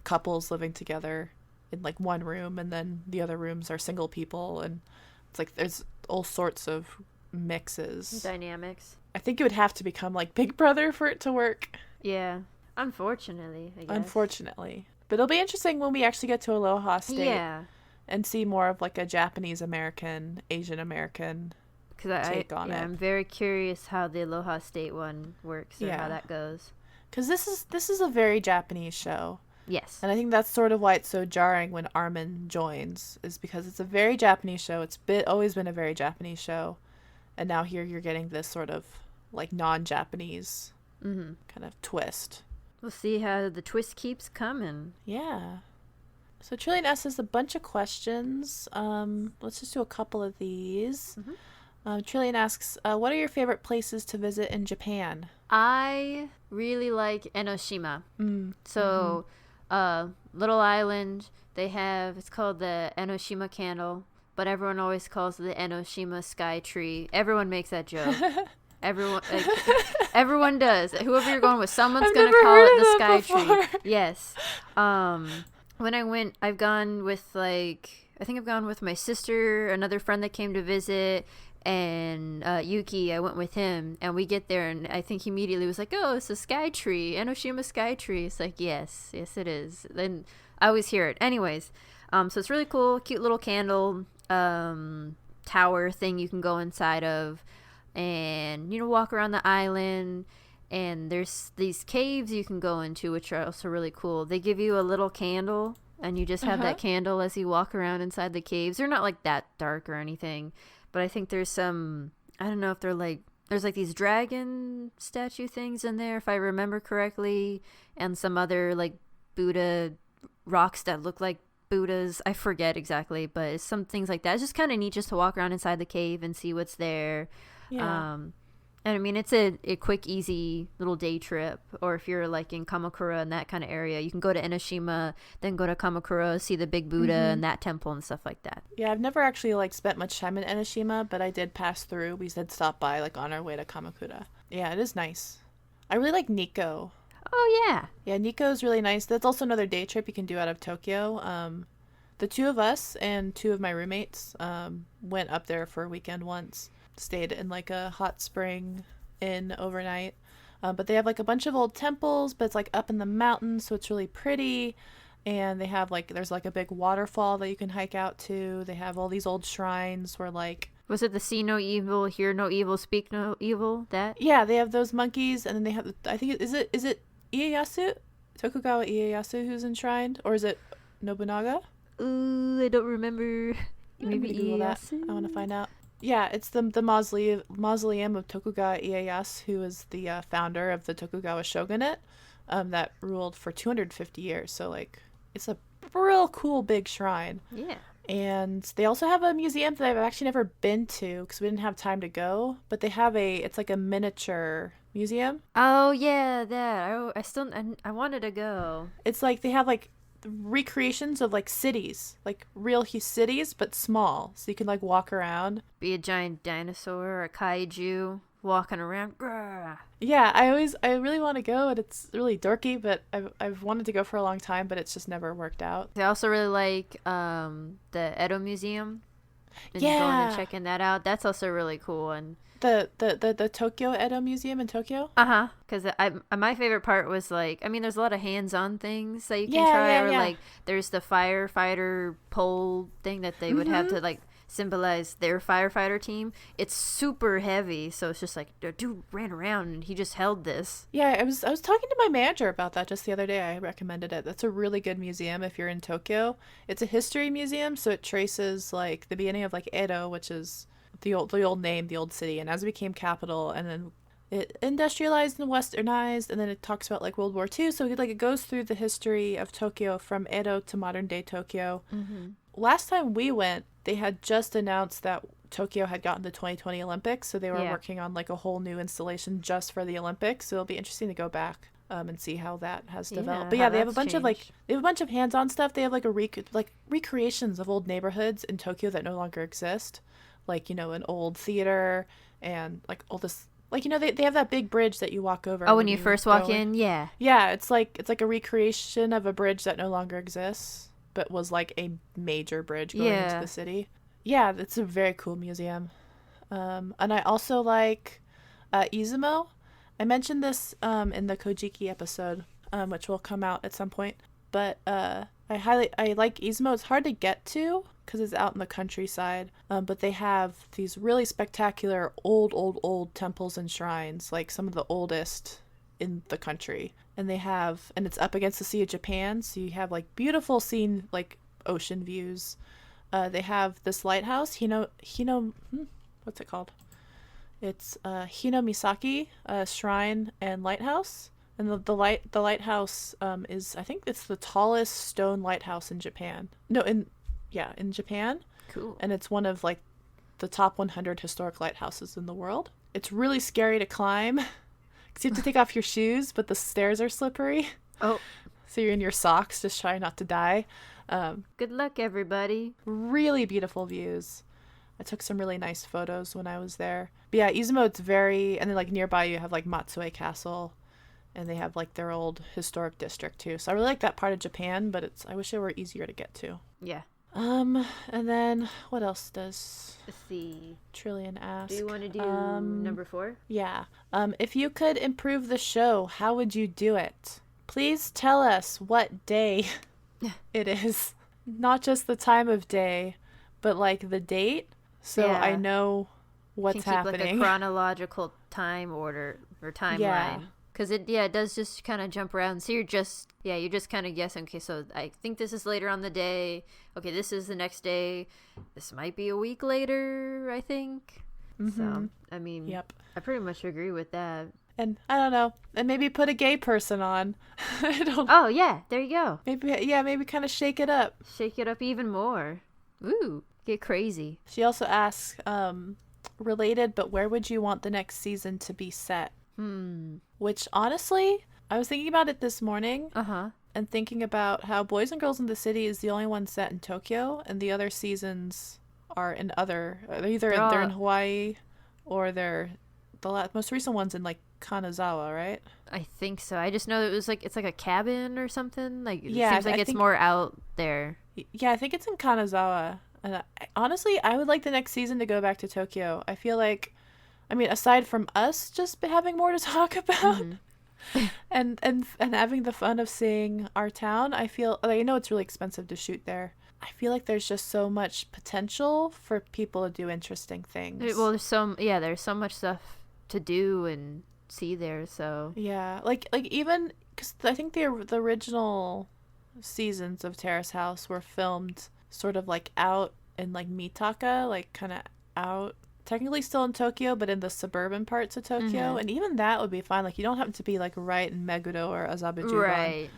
Couples living together in like one room, and then the other rooms are single people, and it's like there's all sorts of mixes, dynamics. I think it would have to become like Big Brother for it to work. Yeah, unfortunately, I guess. Unfortunately. But it'll be interesting when we actually get to Aloha State and see more of like a Japanese American, Asian American take on it. I'm very curious how the Aloha State one works or how that goes. Because this is a very Japanese show. Yes. And I think that's sort of why it's so jarring when Armin joins, is because it's a very Japanese show. It's always been a very Japanese show. And now here you're getting this sort of like non-Japanese kind of twist. We'll see how the twist keeps coming. Yeah. So Trillian S has a bunch of questions. Let's just do a couple of these. Trillian asks, what are your favorite places to visit in Japan? I really like Enoshima. So... little island, they have, it's called the Enoshima candle, but everyone always calls it the Enoshima sky tree. Everyone makes that joke. Everyone does. Whoever you're going with, someone's going to call it the sky tree. Yes. When I went, I've gone with I think I've gone with my sister, another friend that came to visit, and Yuki. I went with him, and we get there, and I think he immediately was like, oh, it's a sky tree, Enoshima sky tree. It's like, yes it is. Then I always hear it. Anyways, so it's really cool, cute little candle tower thing you can go inside of, and, you know, walk around the island, and there's these caves you can go into, which are also really cool. They give you a little candle, and you just have that candle as you walk around inside the caves. They're not like that dark or anything, but I think there's some, I don't know if they're like, there's like these dragon statue things in there, if I remember correctly, and some other like Buddha rocks that look like Buddhas. I forget exactly, but it's some things like that. It's just kind of neat just to walk around inside the cave and see what's there. Yeah. And I mean, it's a quick, easy little day trip. Or if you're like in Kamakura and that kind of area, you can go to Enoshima, then go to Kamakura, see the big Buddha and that temple and stuff like that. Yeah, I've never actually like spent much time in Enoshima, but I did pass through. We did stop by like on our way to Kamakura. Yeah, it is nice. I really like Nikko. Oh yeah. Yeah, Nikko is really nice. That's also another day trip you can do out of Tokyo. The two of us and two of my roommates went up there for a weekend once. Stayed in like a hot spring inn overnight. But they have like a bunch of old temples, but it's like up in the mountains, so it's really pretty. And they have like, there's like a big waterfall that you can hike out to. They have all these old shrines where like... Was it the see no evil, hear no evil, speak no evil? That? Yeah, they have those monkeys, and then they have, I think, is it Ieyasu? Tokugawa Ieyasu who's enshrined? Or is it Nobunaga? Ooh, I don't remember. Maybe Google that. I want to find out. Yeah, it's the mausoleum of Tokugawa Ieyasu, who is the founder of the Tokugawa shogunate that ruled for 250 years. So, like, it's a real cool big shrine. Yeah. And they also have a museum that I've actually never been to because we didn't have time to go. But they have it's like a miniature museum. Oh, yeah, that. I wanted to go. It's like they have, like, recreations of like cities, like real cities but small, so you can like walk around, be a giant dinosaur or a kaiju walking around. Grrr. Yeah, I really want to go, and it's really dorky, but I've wanted to go for a long time, but it's just never worked out. I also really like the Edo Museum, and yeah, going and checking that out. That's also really cool. And the Tokyo Edo Museum in Tokyo. Because my favorite part was like, I mean, there's a lot of hands-on things that you can try, or like there's the firefighter pole thing that they would have to like symbolize their firefighter team. It's super heavy, so it's just like the dude ran around and he just held this. Yeah, I was talking to my manager about that just the other day. I recommended it. That's a really good museum if you're in Tokyo. It's a history museum, so it traces like the beginning of like Edo, which is the old name, the old city, and as it became capital, and then it industrialized and westernized, and then it talks about like World War II. So it goes through the history of Tokyo from Edo to modern day Tokyo. Mm-hmm. Last time we went, they had just announced that Tokyo had gotten the 2020 Olympics, so they were working on like a whole new installation just for the Olympics. So it'll be interesting to go back and see how that has developed. But yeah, they have a bunch of hands-on stuff. They have like recreations of old neighborhoods in Tokyo that no longer exist. Like, you know, an old theater and like all this, like, you know, they have that big bridge that you walk over. Oh, when you first walk in? Yeah. Yeah, it's like a recreation of a bridge that no longer exists, but was like a major bridge going into the city. Yeah, it's a very cool museum. And I also like Izumo. I mentioned this in the Kojiki episode, which will come out at some point. But I like Izumo. It's hard to get to because it's out in the countryside. But they have these really spectacular old temples and shrines, like some of the oldest in the country. And it's up against the Sea of Japan, so you have like beautiful scene, like ocean views. They have this lighthouse, what's it called? It's Hinomiisaki Shrine and Lighthouse. And the lighthouse is, I think it's the tallest stone lighthouse in Japan. In Japan. Cool. And it's one of like the top 100 historic lighthouses in the world. It's really scary to climb because you have to take off your shoes, but the stairs are slippery. Oh. So you're in your socks, just trying not to die. Good luck, everybody. Really beautiful views. I took some really nice photos when I was there. But yeah, Izumo, it's and then like nearby you have like Matsue Castle. And they have like their old historic district too. So I really like that part of Japan, but I wish it were easier to get to. Yeah. And then what else does Let's see. Trillion ask? Do you want to do number 4? Yeah. If you could improve the show, how would you do it? Please tell us what day it is. Not just the time of day, but like the date. So I know what's happening. Like a chronological time order or timeline. Yeah. Because it does just kind of jump around. So you're just kind of guessing, okay, so I think this is later on the day. Okay, this is the next day. This might be a week later, I think. Mm-hmm. So, I mean, I pretty much agree with that. And I don't know. And maybe put a gay person on. Oh, yeah, there you go. Maybe kind of shake it up. Shake it up even more. Ooh, get crazy. She also asks, related, but where would you want the next season to be set? Which honestly, I was thinking about it this morning. And thinking about how Boys and Girls in the City is the only one set in Tokyo, and the other seasons are in they're in Hawaii, or they're the most recent one's in like Kanazawa, right? I think so. I just know it was like it's like a cabin or something. Like it Yeah, seems like I it's think more out there. yeah, I think it's in Kanazawa. And honestly, I would like the next season to go back to Tokyo. I feel like, I mean, aside from us just having more to talk about, Hmm. and having the fun of seeing our town, I feel like I know it's really expensive to shoot there. I feel like there's just so much potential for people to do interesting things. Well, there's so much stuff to do and see there. So Yeah, like even because I think the original seasons of Terrace House were filmed sort of like out in like Mitaka, like kind of out, technically still in Tokyo, but in the suburban parts of Tokyo, hmm and even that would be fine. Like you don't have to be like right in Meguro or Azabujuban, right,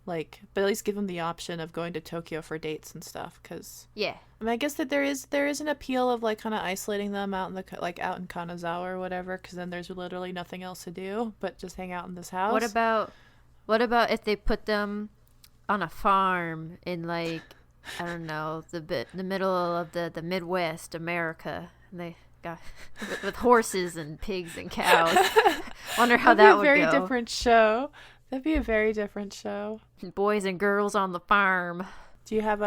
like, but at least give them the option of going to Tokyo for dates and stuff. Because yeah. I mean, I guess that there is an appeal of like kind of isolating them out in the like out in Kanazawa or whatever, because then there's literally nothing else to do but just hang out in this What house. about if they put them on a farm in like I don't know the middle of the Midwest America and they got with horses and pigs and cows. Wonder how That'd be that a would very go. different show. That'd be a very different show. Boys and girls on the farm. Do you have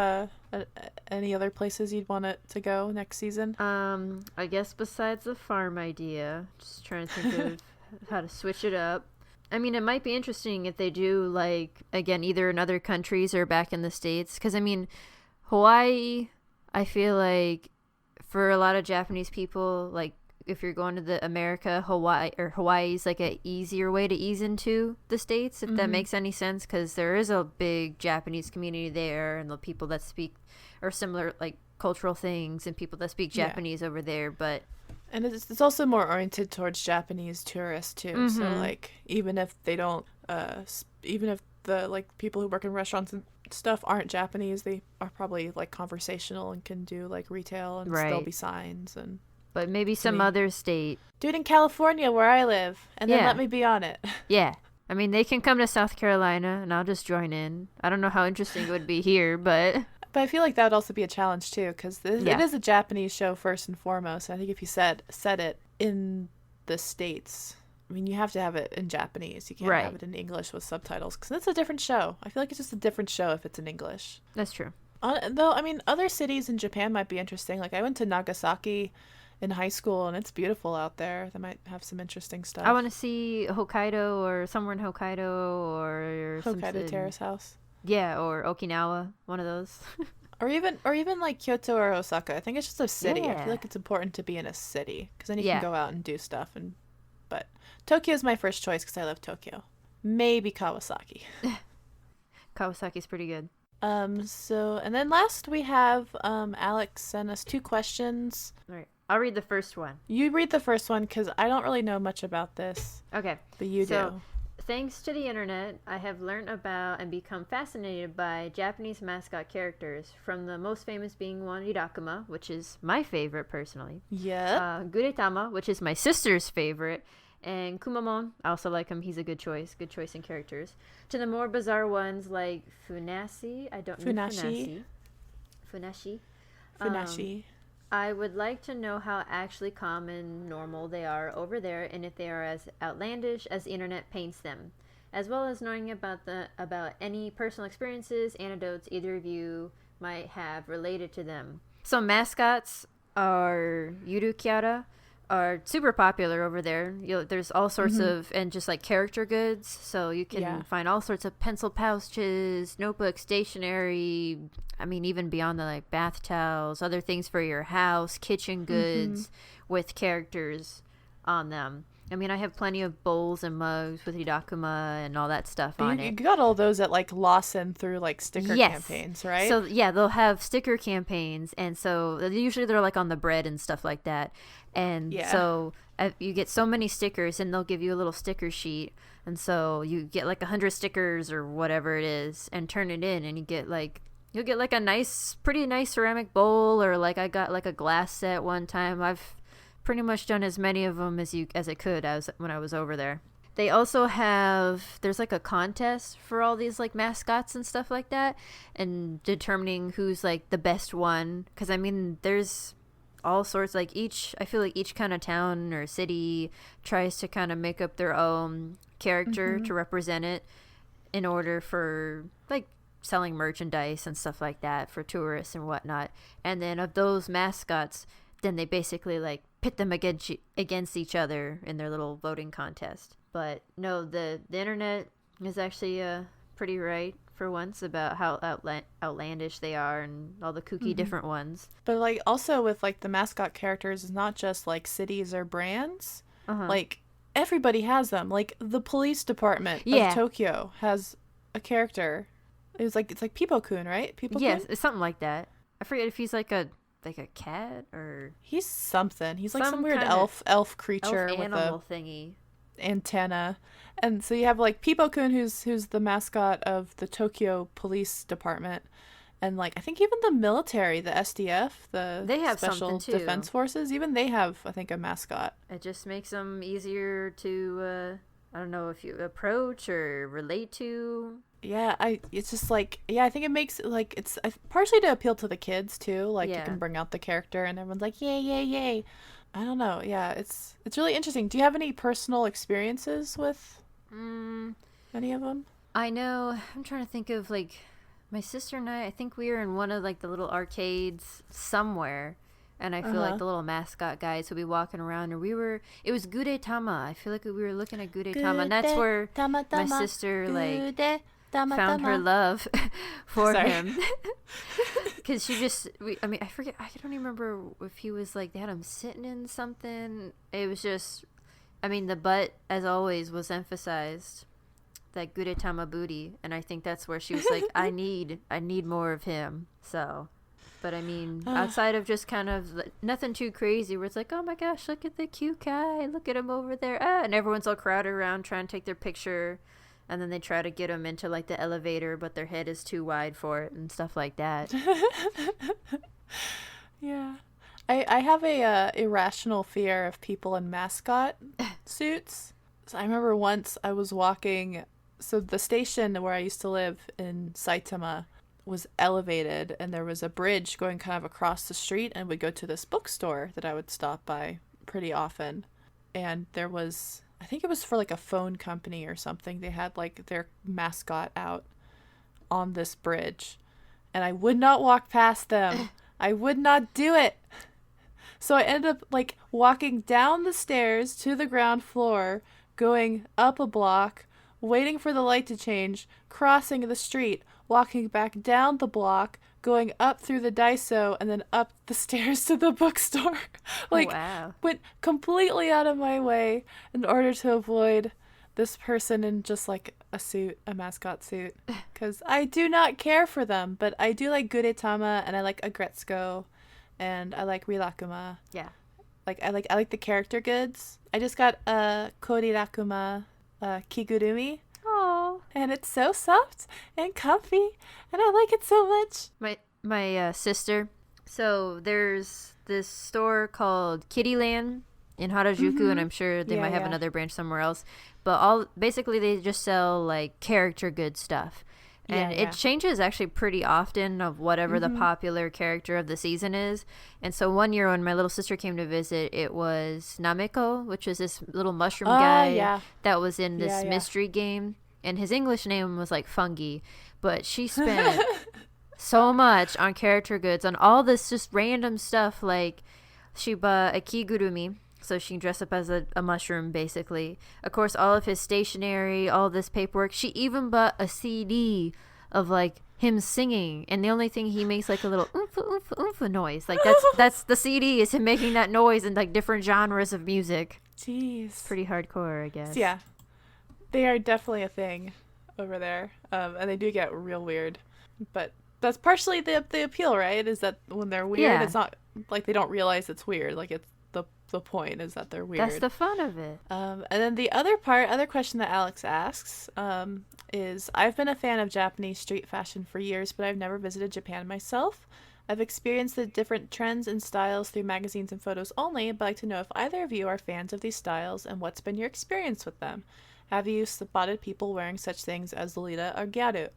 any other places you'd want it to go next season? I guess besides the farm idea, just trying to think of how to switch it up. I mean, it might be interesting if they do, like, again, either in other countries or back in the States. Because, I mean, Hawaii, I feel like for a lot of Japanese people, like, if you're going to the Hawaii's like a easier way to ease into the States, if that makes any sense. Because there is a big Japanese community there and the people that speak or similar, like, cultural things and people that speak Japanese over there. But And it's also more oriented towards Japanese tourists too. So like even if they don't, even if the like people who work in restaurants and stuff aren't Japanese, they are probably like conversational and can do like retail and still be signs and. But maybe some other state. Do it in California where I live, and then let me be on it. Yeah. I mean, they can come to South Carolina, and I'll just join in. I don't know how interesting it would be here, but... But I feel like that would also be a challenge, too, because it is a Japanese show first and foremost. I think if you set it in the States, I mean, you have to have it in Japanese. You can't have it in English with subtitles, because it's a different show. I feel like it's just a different show if it's in English. That's true. Though, I mean, other cities in Japan might be interesting. Like, I went to Nagasaki in high school, and it's beautiful out there. They might have some interesting stuff. I want to see Hokkaido or somewhere in Hokkaido or Hokkaido Terrace House. Yeah, or Okinawa, one of those. or even like Kyoto or Osaka. I think it's just a city. Yeah. I feel like it's important to be in a city because then you can go out and do stuff. But Tokyo is my first choice because I love Tokyo. Maybe Kawasaki. Kawasaki's pretty good. So and then last we have Alex sent us 2 questions. All right. I'll read the first one. You read the first one because I don't really know much about this. Okay. But you do. Thanks to the internet, I have learned about and become fascinated by Japanese mascot characters, from the most famous being one Irakuma, which is my favorite personally. Yeah. Guretama, which is my sister's favorite, and Kumamon. I also like him. He's a good choice in characters. To the more bizarre ones like Funashi. I don't know Funashi. Funashi. I would like to know how actually common, normal they are over there, and if they are as outlandish as the internet paints them, as well as knowing about any personal experiences, anecdotes either of you might have related to them. So mascots are Yurukiara, are super popular over there. There's all sorts of, and just like character goods, so you can find all sorts of pencil pouches, notebooks, stationery, I mean even beyond the like bath towels, other things for your house, kitchen goods with characters on them. I mean, I have plenty of bowls and mugs with Hidakuma and all that stuff on it. You got all those at like Lawson through like sticker campaigns, right? So yeah, they'll have sticker campaigns, and so usually they're like on the bread and stuff like that. And so you get so many stickers, and they'll give you a little sticker sheet, and so you get like 100 stickers or whatever it is, and turn it in, and you'll get like a pretty nice ceramic bowl, or like I got like a glass set one time. I've pretty much done as many of them as I could when I was over there. They also there's like a contest for all these like mascots and stuff like that, and determining who's like the best one, because I mean there's all sorts, like I feel like each kind of town or city tries to kind of make up their own character to represent it in order for like selling merchandise and stuff like that for tourists and whatnot. And then of those mascots, then they basically like pit them against each other in their little voting contest. But no, the internet is actually pretty right for once about how outlandish they are and all the kooky different ones. But like also with like the mascot characters, it's not just like cities or brands. Like everybody has them. Like the police department of Tokyo has a character. It's like Peepo-kun, right? Peepo-kun? Yes, it's something like that. I forget if he's like a cat or he's something. He's like some weird elf creature elf with animal thingy. Antenna. And so you have like Peepo-kun who's the mascot of the Tokyo Police Department, and like I think even the military, the SDF, they have Special Defense Forces, even they have I think a mascot. It just makes them easier to I don't know if you approach or relate to. Yeah, it's just like I think it makes it like it's partially to appeal to the kids too, like you can bring out the character and everyone's like yay yay yay. I don't know. Yeah, it's really interesting. Do you have any personal experiences with any of them? I know. I'm trying to think of like my sister and I think we were in one of like the little arcades somewhere, and I feel like the little mascot guys would be walking around, and it was Gudetama. I feel like we were looking at Gudetama, and that's where my sister like found her love for him. Because I forget, I don't even remember if he was like, they had him sitting in something. It was just, the butt, as always, was emphasized. That Gudetama booty. And I think that's where she was like, I need more of him. So, but outside of just kind of nothing too crazy where it's like, oh my gosh, look at the cute guy. Look at him over there. And everyone's all crowded around trying to take their picture. And then they try to get them into like the elevator, but their head is too wide for it and stuff like that. Yeah. I have a irrational fear of people in mascot suits. So I remember once I was walking, so the station where I used to live in Saitama was elevated, and there was a bridge going kind of across the street, and we'd go to this bookstore that I would stop by pretty often. And there was, I think it was for like a phone company or something. They had like their mascot out on this bridge, and I would not walk past them. I would not do it. So I ended up like walking down the stairs to the ground floor, going up a block, waiting for the light to change, crossing the street, walking back down the block, going up through the Daiso, and then up the stairs to the bookstore. Went completely out of my way in order to avoid this person in just like a suit, a mascot suit. Because I do not care for them, but I do like Gudetama, and I like Agretsuko, and I like Rilakuma. Yeah. I like the character goods. I just got a Korirakuma Kigurumi. Oh. And it's so soft and comfy, and I like it so much. My sister. So there's this store called Kittyland in Harajuku, and I'm sure they might have another branch somewhere else. But basically they just sell like character good stuff. And it changes actually pretty often of whatever the popular character of the season is. And so one year when my little sister came to visit, it was Nameko, which is this little mushroom guy that was in this mystery game. And his English name was like Fungi. But she spent so much on character goods, on all this just random stuff. Like she bought a kigurumi, so she can dress up as a mushroom, basically. Of course, all of his stationery, all this paperwork. She even bought a CD of, like, him singing. And the only thing he makes, like, a little oomfa, oomfa, oomfa noise. Like, that's the CD is him making that noise in, like, different genres of music. Jeez. Pretty hardcore, I guess. Yeah. They are definitely a thing over there. And they do get real weird. But that's partially the appeal, right? Is that when they're weird, it's not, like, they don't realize it's weird. Like, it's the point is that they're weird. That's the fun of it. And then the other question that Alex asks is, I've been a fan of Japanese street fashion for years, but I've never visited Japan myself. I've experienced the different trends and styles through magazines and photos only, but I'd like to know if either of you are fans of these styles and what's been your experience with them. Have you spotted people wearing such things as Lolita or Gyaru?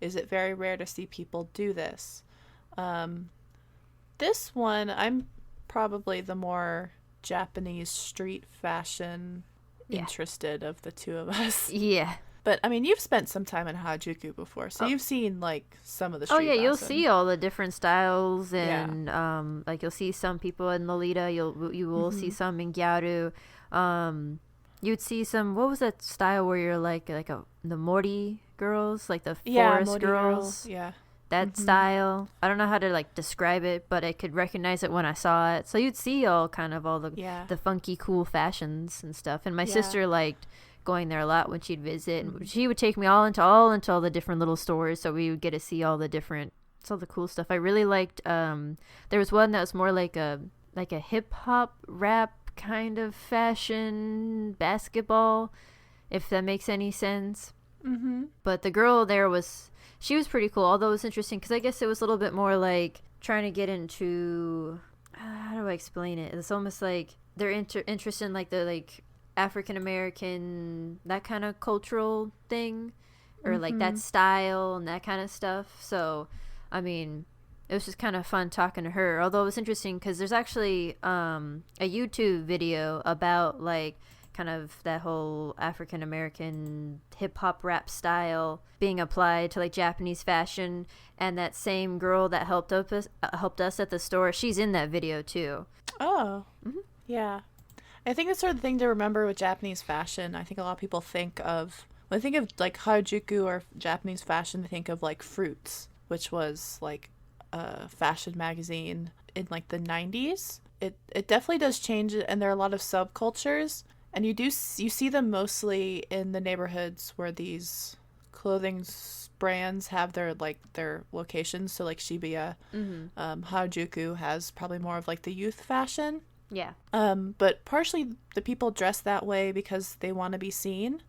Is it very rare to see people do this? This one, I'm probably the more Japanese street fashion interested of the two of us. Yeah. But I mean, you've spent some time in Harajuku before, so you've seen like some of the street fashion. You'll see all the different styles, and like you'll see some people in Lolita. You will see some in Gyaru. You'd see some. What was that style where you're like the Mori girls, like the forest girls? Yeah. That style. I don't know how to like describe it, but I could recognize it when I saw it. So you'd see all the funky, cool fashions and stuff. And my sister liked going there a lot when she'd visit. And she would take me all into all the different little stores, so we would get to see all the cool stuff. I really liked. There was one that was more like a hip hop rap kind of fashion basketball, if that makes any sense. But the girl there she was pretty cool, although it was interesting because I guess it was a little bit more like trying to get into, how do I explain it? It's almost like they're interested in like the like African American, that kind of cultural thing, or like that style and that kind of stuff. So I mean, it was just kind of fun talking to her, although it was interesting because there's actually a YouTube video about like kind of that whole African American hip hop rap style being applied to like Japanese fashion, and that same girl that helped us at the store, she's in that video too. Oh, yeah. I think that's sort of the thing to remember with Japanese fashion. I think a lot of people think of, when they think of like Harajuku or Japanese fashion, they think of like Fruits, which was like a fashion magazine in like the 90s. It definitely does change, and there are a lot of subcultures. And you see them mostly in the neighborhoods where these clothing brands have their locations. So like Shibuya, Harajuku has probably more of like the youth fashion. Yeah. But partially the people dress that way because they want to be seen.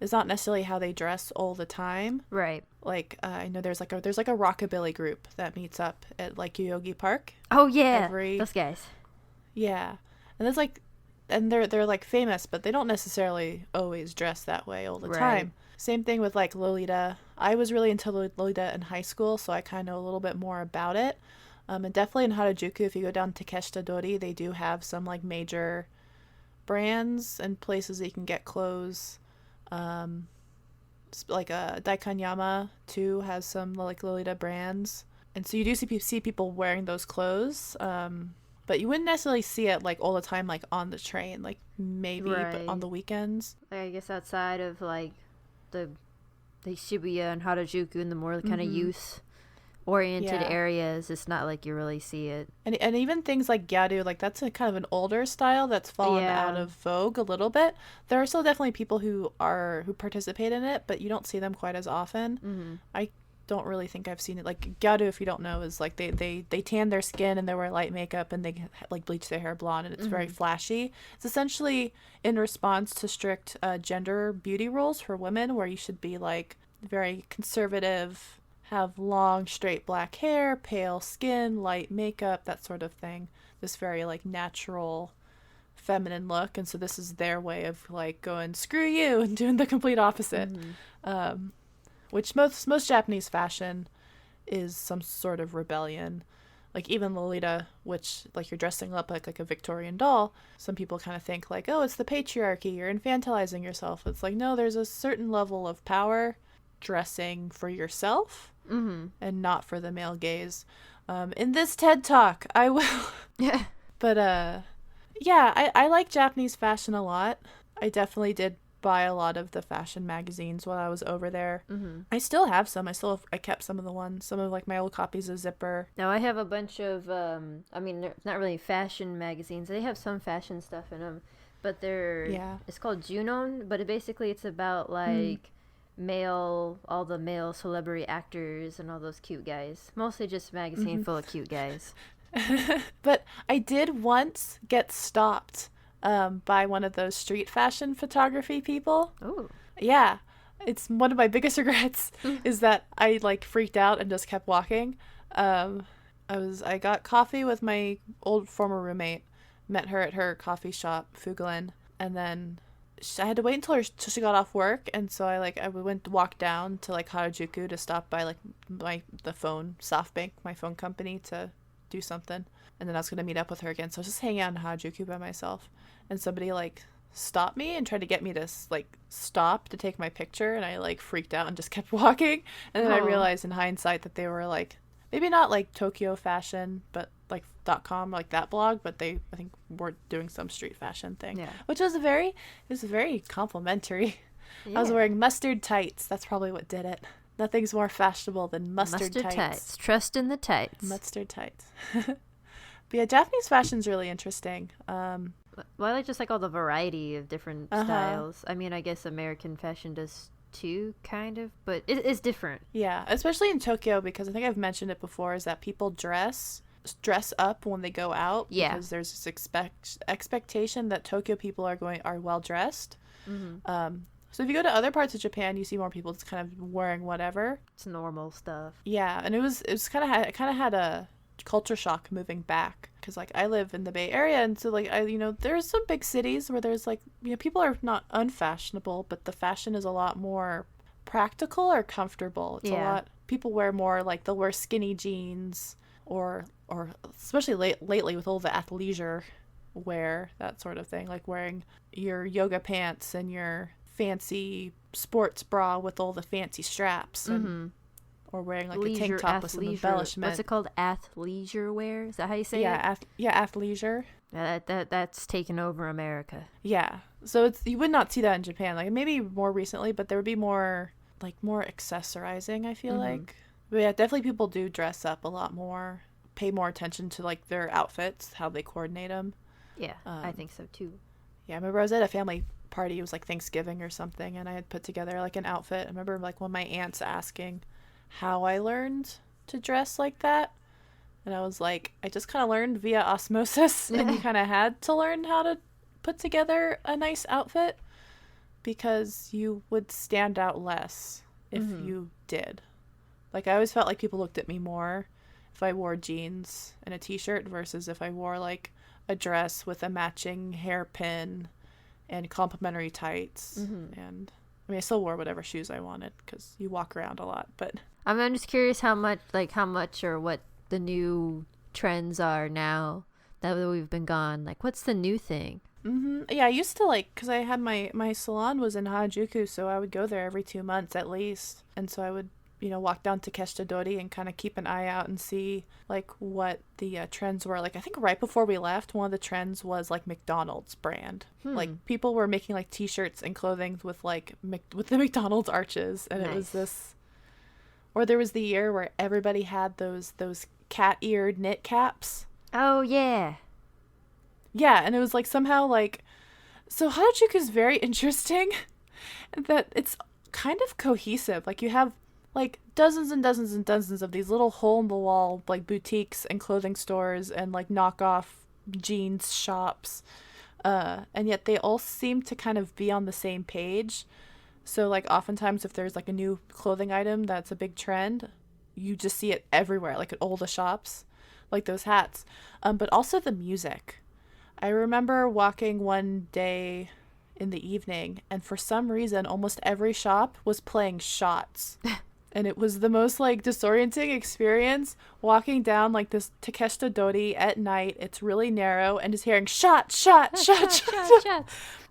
It's not necessarily how they dress all the time. Right. Like I know there's like a rockabilly group that meets up at like Yoyogi Park. Oh yeah, those guys. Yeah, and there's like. And they're like famous, but they don't necessarily always dress that way all the time. Same thing with like Lolita. I was really into Lolita in high school, so I kind of know a little bit more about it. And definitely in Harajuku, if you go down to Takeshita Dori, they do have some like major brands and places that you can get clothes. Like Daikanyama too has some like Lolita brands, and so you do see people wearing those clothes. But you wouldn't necessarily see it like all the time, like on the train, like maybe, but on the weekends. Like, I guess outside of like the Shibuya and Harajuku and the more kind of youth oriented areas, it's not like you really see it. And even things like Gyaru, like that's a kind of an older style that's fallen out of vogue a little bit. There are still definitely people who participate in it, but you don't see them quite as often. I don't really think I've seen it. Like Gyaru, if you don't know, is like they tan their skin and they wear light makeup and they like bleach their hair blonde, and it's very flashy. It's essentially in response to strict gender beauty rules for women, where you should be like very conservative, have long straight black hair, pale skin, light makeup, that sort of thing. This very like natural feminine look. And so this is their way of like going screw you and doing the complete opposite. Which most Japanese fashion is some sort of rebellion. Like even Lolita, which like you're dressing up like a Victorian doll, some people kind of think like, oh, it's the patriarchy, you're infantilizing yourself. It's like, no, there's a certain level of power dressing for yourself and not for the male gaze. In this TED Talk, I will. Yeah. But yeah, I like Japanese fashion a lot. I definitely did buy a lot of the fashion magazines while I was over there. I still have some. I kept some of like my old copies of Zipper. Now I have a bunch of I mean, they're not really fashion magazines. They have some fashion stuff in them, but it's called Junon, but it's about like all the male celebrity actors and all those cute guys. Mostly just a magazine full of cute guys. But I did once get stopped by one of those street fashion photography people. Oh. Yeah. It's one of my biggest regrets is that I like freaked out and just kept walking. I got coffee with my old former roommate, met her at her coffee shop, Fugalin, and then I had to wait until she got off work, and so I went to walk down to like Harajuku to stop by like the phone, SoftBank, my phone company, to do something. And then I was going to meet up with her again. So I was just hanging out in Harajuku by myself. And somebody, like, stopped me and tried to get me to, like, stop to take my picture. And I, like, freaked out and just kept walking. And then I realized in hindsight that they were, like, maybe not, like, Tokyo fashion, but, like, .com, like that blog. But they, I think, were doing some street fashion thing. Yeah. Which was very complimentary. Yeah. I was wearing mustard tights. That's probably what did it. Nothing's more fashionable than mustard tights. Trust in the tights. Mustard tights. But yeah, Japanese fashion's really interesting. Well, I like just like all the variety of different styles. I mean, I guess American fashion does too, kind of, but it's different. Yeah, especially in Tokyo, because I think I've mentioned it before, is that people dress up when they go out. Yeah. Because there's this expectation that Tokyo people are well dressed. Mm-hmm. So if you go to other parts of Japan, you see more people just kind of wearing whatever. It's normal stuff. Yeah, and it was kind of had a culture shock moving back, because like I live in the Bay Area, and so like there's some big cities where there's like people are not unfashionable, but the fashion is a lot more practical or comfortable. It's a lot, people wear more, like they'll wear skinny jeans or especially lately with all the athleisure wear, that sort of thing, like wearing your yoga pants and your fancy sports bra with all the fancy straps and or wearing like a tank top with some embellishment. What's it called? Athleisure wear? Is that how you say it? Athleisure. That's taken over America. Yeah. So you would not see that in Japan. Like maybe more recently, but there would be more accessorizing, I feel like. But yeah, definitely people do dress up a lot more, pay more attention to like their outfits, how they coordinate them. Yeah, I think so too. Yeah, I remember I was at a family party. It was like Thanksgiving or something, and I had put together like an outfit. I remember like one of my aunts asking how I learned to dress like that, and I was like, I just kind of learned via osmosis. And you kind of had to learn how to put together a nice outfit, because you would stand out less if you did. Like I always felt like people looked at me more if I wore jeans and a t-shirt versus if I wore like a dress with a matching hairpin and complimentary tights. And I mean, I still wore whatever shoes I wanted because you walk around a lot, but I'm just curious how much or what the new trends are now that we've been gone. Like, what's the new thing? Yeah, I used to like, because I had my salon was in Harajuku, so I would go there every 2 months at least, and so I would walk down to Keshitadori and kind of keep an eye out and see like what the trends were. Like I think right before we left, one of the trends was like McDonald's brand. Like people were making like t-shirts and clothing with like with the McDonald's arches, and It was this. Or there was the year where everybody had those cat-eared knit caps. Oh yeah. Yeah, and it was like somehow like, so Harajuku is very interesting that it's kind of cohesive. Like you have like dozens and dozens and dozens of these little hole-in-the-wall like boutiques and clothing stores and like knockoff jeans shops, and yet they all seem to kind of be on the same page. So like oftentimes if there's like a new clothing item that's a big trend, you just see it everywhere, like at all the shops, like those hats, but also the music. I remember walking one day in the evening, and for some reason almost every shop was playing shots. And it was the most like disorienting experience walking down like this Takeshita Dori at night. It's really narrow, and just hearing shot.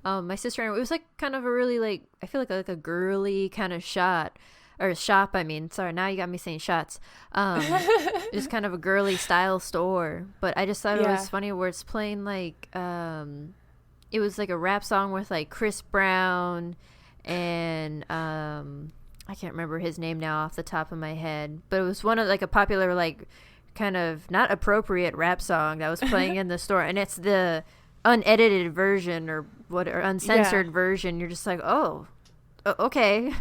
My sister, it was like kind of a really like, I feel like a girly kind of shop. I mean, sorry, now you got me saying shots. It's kind of a girly style store, but I just thought it was funny where it's playing like it was like a rap song with like Chris Brown and I can't remember his name now off the top of my head, but it was one of like a popular like kind of not appropriate rap song that was playing in the store, and it's the unedited version or uncensored version. You're just like, oh, okay.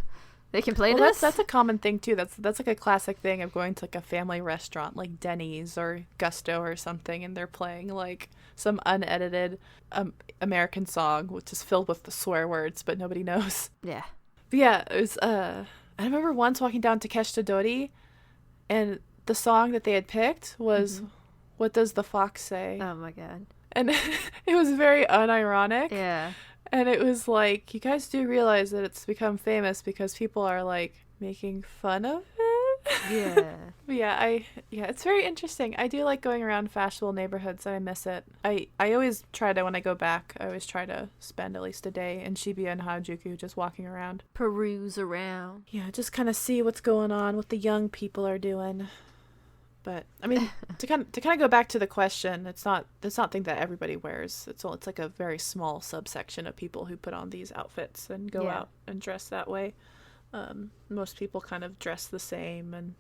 They can play this? That's a common thing too. That's like a classic thing of going to like a family restaurant like Denny's or Gusto or something, and they're playing like some unedited American song which is filled with the swear words but nobody knows. Yeah. But yeah, it was I remember once walking down to Keshitadori, and the song that they had picked was What Does the Fox Say? Oh my god. And it was very unironic. Yeah. And it was like, you guys do realize that it's become famous because people are like making fun of it? Yeah. Yeah, Yeah, it's very interesting. I do like going around fashionable neighborhoods, and I miss it. I always try to, when I go back, I always try to spend at least a day in Shibuya and Harajuku just walking around. Peruse around. Yeah, just kind of see what's going on, what the young people are doing. But I mean, to kind of go back to the question, it's not thing that everybody wears. It's like a very small subsection of people who put on these outfits and go out and dress that way. Most people kind of dress the same, and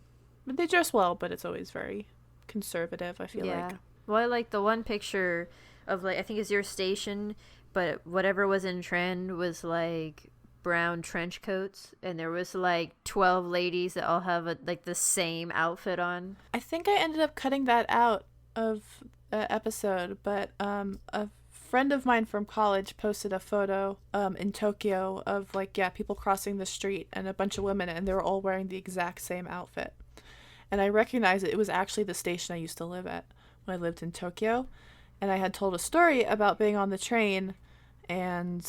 they dress well, but it's always very conservative, I feel like. Well, I like the one picture of, like, I think it's your station, but whatever was in trend was like brown trench coats, and there was like 12 ladies that all have the same outfit on. I think I ended up cutting that out of the episode, but a friend of mine from college posted a photo in Tokyo of people crossing the street and a bunch of women, and they were all wearing the exact same outfit. And I recognized it was actually the station I used to live at when I lived in Tokyo. And I had told a story about being on the train and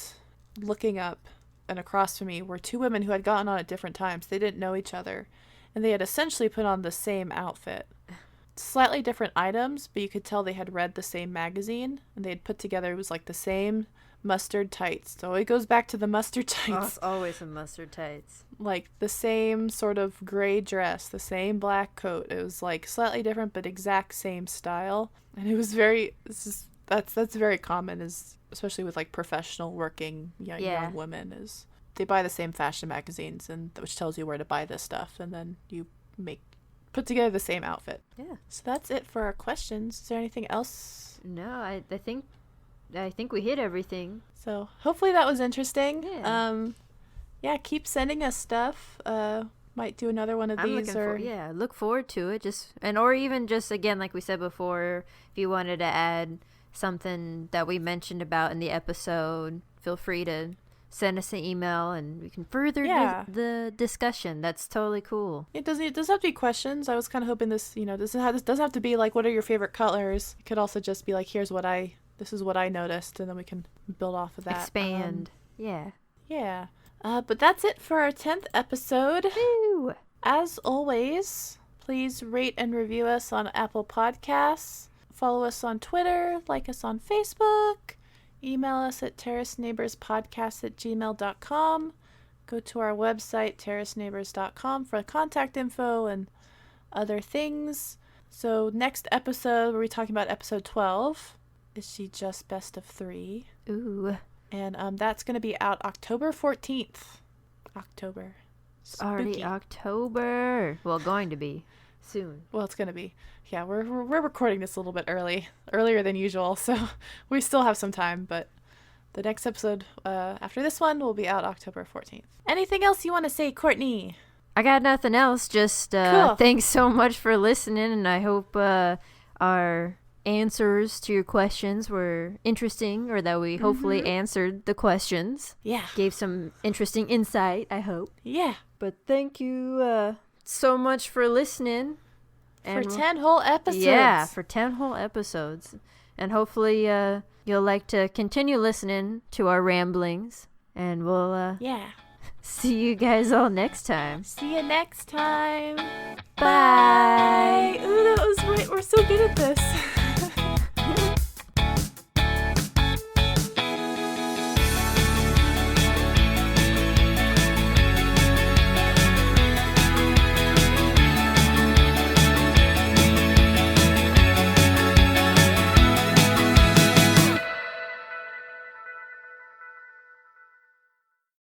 looking up, and across from me were two women who had gotten on at different times. They didn't know each other, and they had essentially put on the same outfit. Slightly different items, but you could tell they had read the same magazine, and they had put together, it was like the same mustard tights. So it goes back to the mustard tights. Oh, it's always some mustard tights. Like the same sort of gray dress, the same black coat. It was like slightly different, but exact same style. And it was that's very common, especially with like professional working young women, is they buy the same fashion magazines, and which tells you where to buy this stuff, and then you put together the same outfit. Yeah. So that's it for our questions. Is there anything else? No, I think we hit everything. So hopefully that was interesting. Yeah. Keep sending us stuff. Might do another one of these. Look forward to it. Or even just, again, like we said before, if you wanted to add something that we mentioned about in the episode, feel free to send us an email and we can further the discussion. That's totally cool. It doesn't have to be questions. I was kind of hoping this doesn't have to be like, what are your favorite colors? It could also just be like, this is what I noticed, and then we can build off of that. Expand. Yeah. But that's it for our 10th episode. Woo! As always, please rate and review us on Apple Podcasts. Follow us on Twitter, like us on Facebook, email us at terraceneighborspodcast@gmail.com. Go to our website, terraceneighbors.com, for contact info and other things. So next episode, we'll be talking about episode 12. Is She Just Best of 3? Ooh. And that's going to be out October 14th. October. It's already October. Well, going to be soon. Well, it's going to be. Yeah, we're recording this a little bit earlier than usual, so we still have some time, but the next episode after this one will be out October 14th. Anything else you want to say, Courtney? I got nothing else. Just cool. Thanks so much for listening, and I hope our answers to your questions were interesting, or that we hopefully answered the questions. Yeah. Gave some interesting insight, I hope. Yeah. But thank you so much for listening. For 10 whole episodes. Yeah, for 10 whole episodes. And hopefully you'll like to continue listening to our ramblings. And we'll see you guys all next time. See you next time. Bye. Ooh, that was great. We're so good at this.